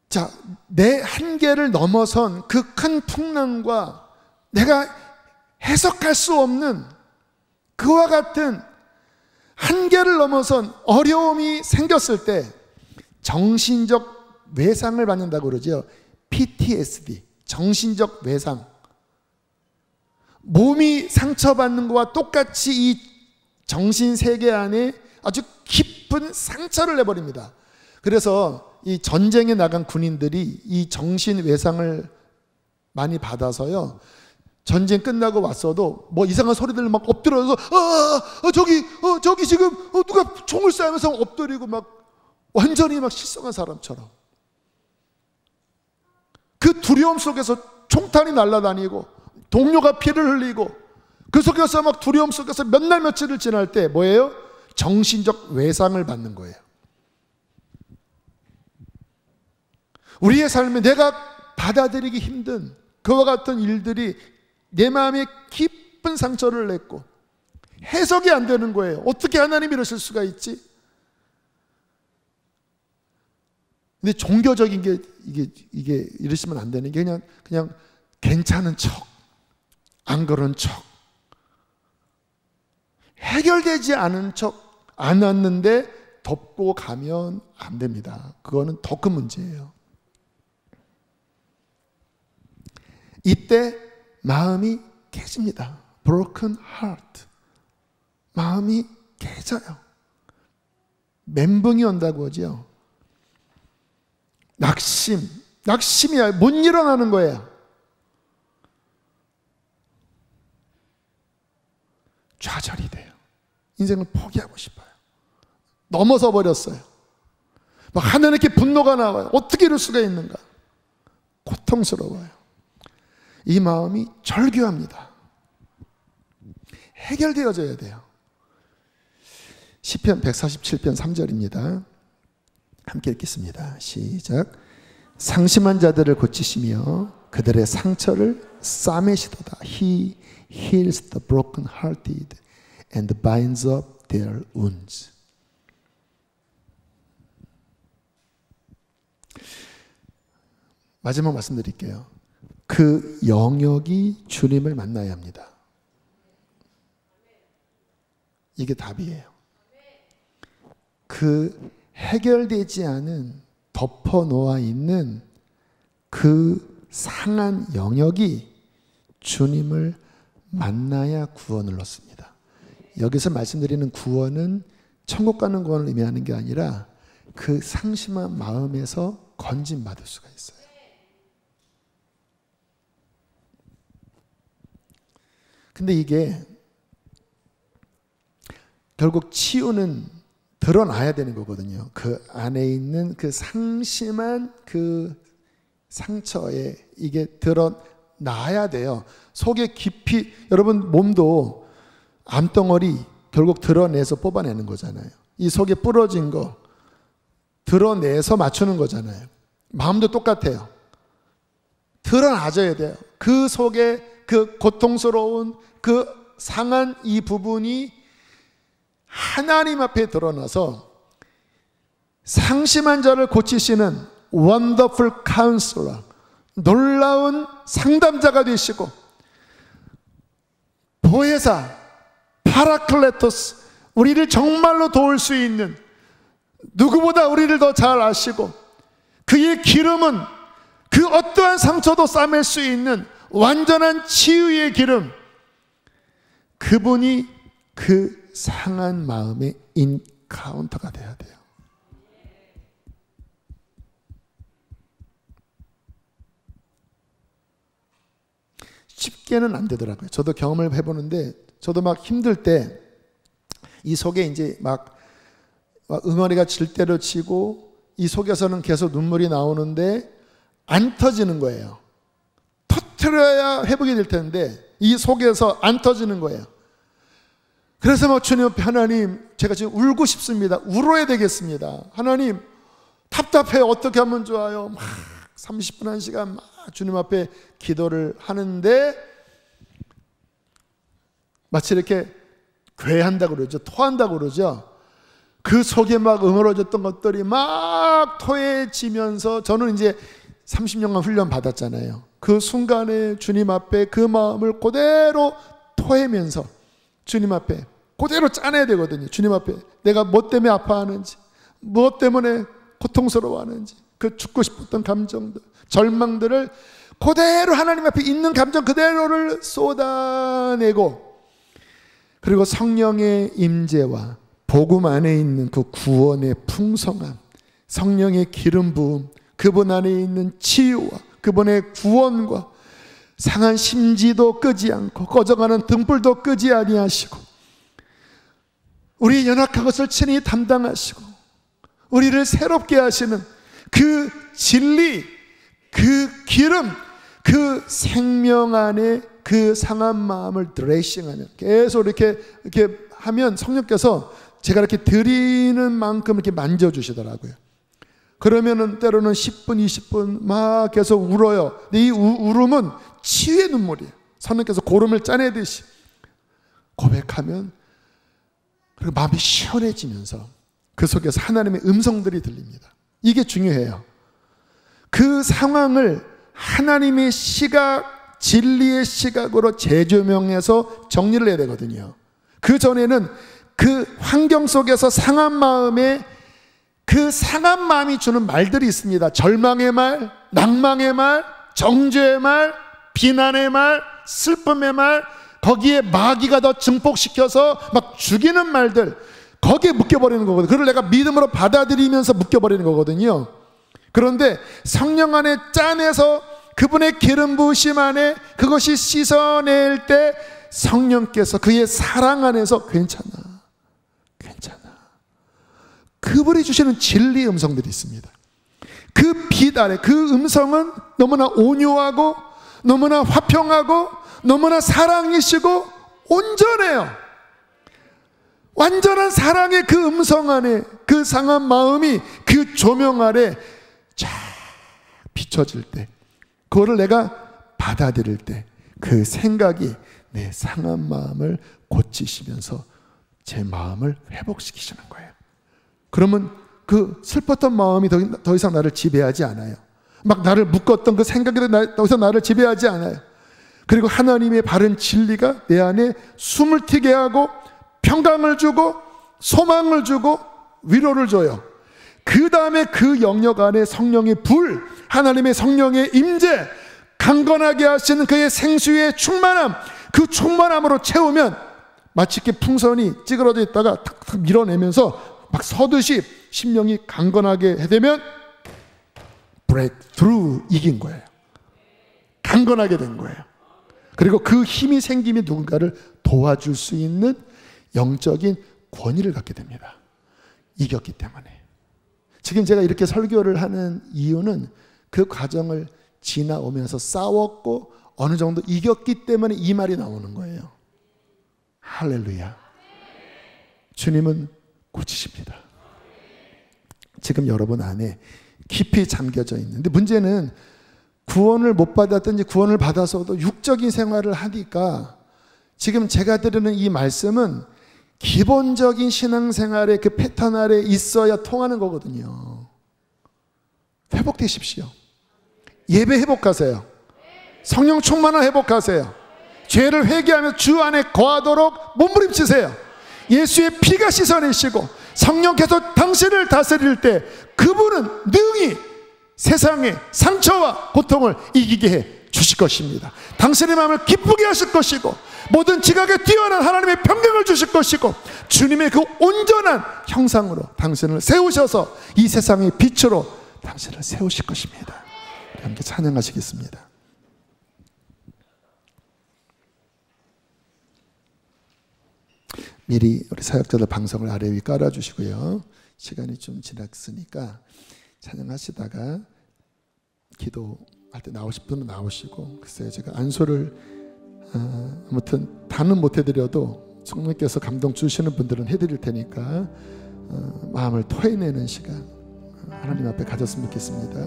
자, 내 한계를 넘어선 그 큰 풍랑과 내가 해석할 수 없는 그와 같은 한계를 넘어선 어려움이 생겼을 때 정신적 외상을 받는다고 그러죠. PTSD, 정신적 외상. 몸이 상처받는 것과 똑같이 이 정신세계 안에 아주 깊은 상처를 내버립니다. 그래서 이 전쟁에 나간 군인들이 이 정신 외상을 많이 받아서요, 전쟁 끝나고 왔어도 뭐 이상한 소리들 막 엎드려서 저기 지금 누가 총을 쏴면서 엎드리고 막 완전히 막 실성한 사람처럼 그 두려움 속에서 총탄이 날아다니고 동료가 피를 흘리고 그 속에서 막 두려움 속에서 몇 날 며칠을 지날 때 뭐예요? 정신적 외상을 받는 거예요. 우리의 삶에 내가 받아들이기 힘든 그와 같은 일들이 내 마음에 깊은 상처를 냈고 해석이 안 되는 거예요. 어떻게 하나님이 이러실 수가 있지? 근데 종교적인 게 이게 이러시면 안 되는 게 그냥 괜찮은 척, 안 그런 척, 해결되지 않은 척 안 왔는데 덮고 가면 안 됩니다. 그거는 더 큰 문제예요. 이때 마음이 깨집니다. Broken heart. 마음이 깨져요. 멘붕이 온다고 하죠. 낙심이야. 못 일어나는 거예요. 좌절이 돼요. 인생을 포기하고 싶어요. 넘어서 버렸어요. 막 하나님께 분노가 나와요. 어떻게 이럴 수가 있는가? 고통스러워요. 이 마음이 절규합니다. 해결되어져야 돼요. 시편 147편 3절입니다. 함께 읽겠습니다. 시작. 상심한 자들을 고치시며 그들의 상처를 싸매시도다. He heals the broken hearted and binds up their wounds. 마지막 말씀드릴게요. 그 영역이 주님을 만나야 합니다. 이게 답이에요. 그 해결되지 않은 덮어 놓아 있는 그 상한 영역이 주님을 만나야 구원을 얻습니다. 여기서 말씀드리는 구원은 천국 가는 구원을 의미하는 게 아니라 그 상심한 마음에서 건진받을 수가 있어요. 근데 이게 결국 치유는 드러나야 되는 거거든요. 그 안에 있는 그 상심한 그 상처에 이게 드러나야 돼요. 속에 깊이, 여러분 몸도 암덩어리 결국 드러내서 뽑아내는 거잖아요. 이 속에 부러진 거 드러내서 맞추는 거잖아요. 마음도 똑같아요. 드러나줘야 돼요. 그 속에 그 고통스러운 그 상한 이 부분이 하나님 앞에 드러나서 상심한 자를 고치시는 원더풀 카운슬러, 놀라운 상담자가 되시고 보혜사, 파라클레토스, 우리를 정말로 도울 수 있는, 누구보다 우리를 더 잘 아시고 그의 기름은 그 어떠한 상처도 싸맬 수 있는 완전한 치유의 기름, 그분이 그 상한 마음의 인카운터가 돼야 돼요. 쉽게는 안 되더라고요. 저도 경험을 해보는데, 저도 막 힘들 때 이 속에 이제 막 응어리가 질 대로 치고 이 속에서는 계속 눈물이 나오는데 안 터지는 거예요. 터뜨려야 회복이 될 텐데 이 속에서 안 터지는 거예요. 그래서 막 주님 앞에, 하나님 제가 지금 울고 싶습니다. 울어야 되겠습니다. 하나님 답답해요. 어떻게 하면 좋아요? 막 30분 1시간 막 주님 앞에 기도를 하는데 마치 이렇게 괴한다고 그러죠. 토한다고 그러죠. 그 속에 막 응어러졌던 것들이 막 토해지면서, 저는 이제 30년간 훈련 받았잖아요. 그 순간에 주님 앞에 그 마음을 그대로 토해면서 주님 앞에 그대로 짜내야 되거든요. 주님 앞에 내가 뭐 때문에 아파하는지, 무엇 때문에 고통스러워하는지, 그 죽고 싶었던 감정들, 절망들을 그대로 하나님 앞에 있는 감정 그대로를 쏟아내고, 그리고 성령의 임재와 복음 안에 있는 그 구원의 풍성함, 성령의 기름 부음, 그분 안에 있는 치유와 그분의 구원과 상한 심지도 끄지 않고 꺼져가는 등불도 끄지 아니하시고 우리 연약한 것을 친히 담당하시고 우리를 새롭게 하시는 그 진리, 그 기름, 그 생명 안에 그 상한 마음을 드레싱하면 계속 이렇게 하면 성령께서 제가 이렇게 드리는 만큼 이렇게 만져주시더라고요. 그러면은 때로는 10분, 20분 막 계속 울어요. 근데 이 울음은 치유의 눈물이에요. 성령께서 고름을 짜내듯이 고백하면 그리고 마음이 시원해지면서 그 속에서 하나님의 음성들이 들립니다. 이게 중요해요. 그 상황을 하나님의 시각, 진리의 시각으로 재조명해서 정리를 해야 되거든요. 그 전에는 그 환경 속에서 상한 마음에 그 상한 마음이 주는 말들이 있습니다. 절망의 말, 낭망의 말, 정죄의 말, 비난의 말, 슬픔의 말, 거기에 마귀가 더 증폭시켜서 막 죽이는 말들, 거기에 묶여버리는 거거든요. 그걸 내가 믿음으로 받아들이면서 묶여버리는 거거든요. 그런데 성령 안에 짜내서 그분의 기름 부으심 안에 그것이 씻어낼 때 성령께서 그의 사랑 안에서 괜찮아, 그분이 주시는 진리의 음성들이 있습니다. 그 빛 아래 그 음성은 너무나 온유하고 너무나 화평하고 너무나 사랑이시고 온전해요. 완전한 사랑의 그 음성 안에 그 상한 마음이 그 조명 아래 쫙 비춰질 때, 그거를 내가 받아들일 때 그 생각이 내 상한 마음을 고치시면서 제 마음을 회복시키시는 거예요. 그러면 그 슬펐던 마음이 더 이상 나를 지배하지 않아요. 막 나를 묶었던 그 생각이 더 이상 나를 지배하지 않아요. 그리고 하나님의 바른 진리가 내 안에 숨을 튀게 하고 평강을 주고 소망을 주고 위로를 줘요. 그 다음에 그 영역 안에 성령의 불, 하나님의 성령의 임재, 강건하게 하시는 그의 생수의 충만함, 그 충만함으로 채우면 마치 이렇게 풍선이 찌그러져 있다가 탁탁 밀어내면서 막 서듯이 심령이 강건하게 해되면 브레이크트루, 이긴 거예요. 강건하게 된 거예요. 그리고 그 힘이 생기면 누군가를 도와줄 수 있는 영적인 권위를 갖게 됩니다. 이겼기 때문에. 지금 제가 이렇게 설교를 하는 이유는 그 과정을 지나오면서 싸웠고 어느 정도 이겼기 때문에 이 말이 나오는 거예요. 할렐루야. 주님은 고치십니다. 지금 여러분 안에 깊이 잠겨져 있는데, 문제는 구원을 못 받았든지 구원을 받아서도 육적인 생활을 하니까 지금 제가 드리는 이 말씀은 기본적인 신앙생활의 그 패턴 아래 있어야 통하는 거거든요. 회복되십시오. 예배 회복하세요. 성령 충만을 회복하세요. 죄를 회개하며 주 안에 거하도록 몸부림치세요. 예수의 피가 씻어내시고 성령께서 당신을 다스릴 때 그분은 능히 세상의 상처와 고통을 이기게 해 주실 것입니다. 당신의 마음을 기쁘게 하실 것이고 모든 지각에 뛰어난 하나님의 평강을 주실 것이고 주님의 그 온전한 형상으로 당신을 세우셔서 이 세상의 빛으로 당신을 세우실 것입니다. 함께 찬양하시겠습니다. 미리 우리 사역자들 방송을 아래 위 깔아주시고요. 시간이 좀 지났으니까 찬양하시다가 기도할 때 나오실 분은 나오시고, 글쎄요, 제가 안소를 아무튼 다는 못 해드려도 성령께서 감동 주시는 분들은 해드릴 테니까 마음을 토해내는 시간 하나님 앞에 가졌으면 좋겠습니다.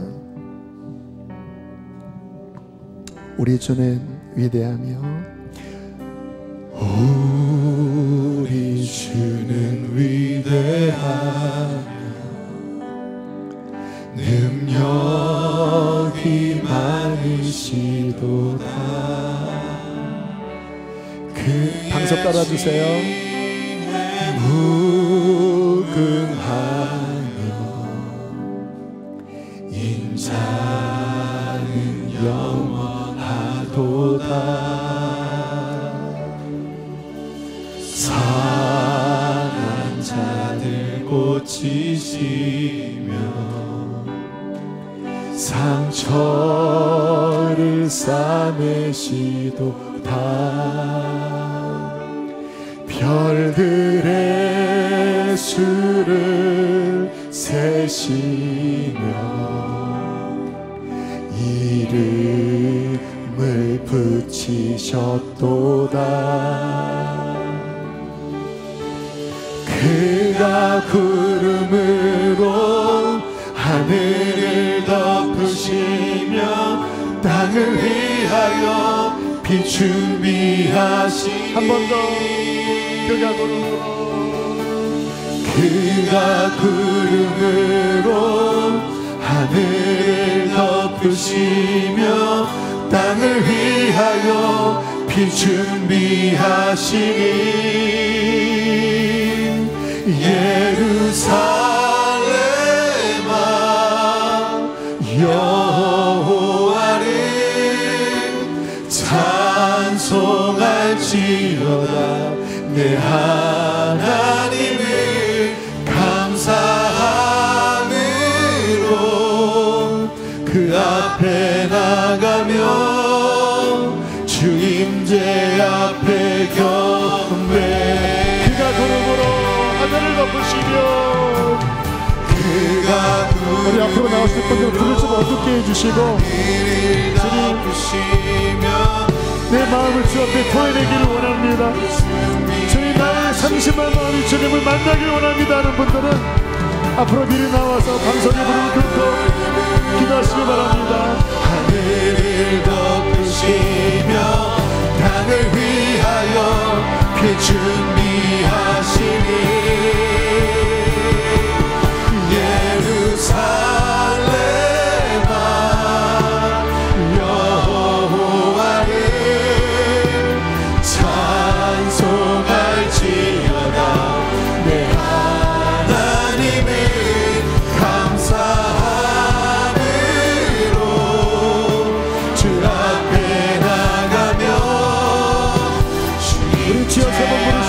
우리 주는 위대하며 우리 주는 위대하며 능력이 많으시도다. 그의 방석 따라주세요. 무궁하며 인자는 영원하도다. 상한 자들 고치시며 상처를 싸매시도다. 별들의 수를 세시며 이름을 붙이셨도다. 그가 구름으로 하늘을 덮으시며 땅을 위하여 비 준비하시니 한 번 더 그가 구름으로 하늘을 덮으시며 땅을 위하여 비 준비하시니 예루살렘아 여호와를 찬송할지어다. 내 하나님을 감사함으로 그 앞에 나가며 주임제 앞에 경배. 그가 구름으로 하늘을 덮으시며 그가 우리 앞으로 나오실 분들 불을 좀 어둡게 해주시고 주님 내 마음을 주 앞에 토해내기를 원합니다. 주님 나의 상심한 마음이 주님을 만나길 원합니다 하는 분들은 앞으로 미리 나와서 방송의 부름을 듣고 기도하시기 바랍니다. 하늘을 덮으시며 땅을 위하여 비 준비하시니 예루살렘아 여호와를 찬송할지어다. 내 하나님을 감사함으로 주 앞에 나가며 우리 주여 세 번 부르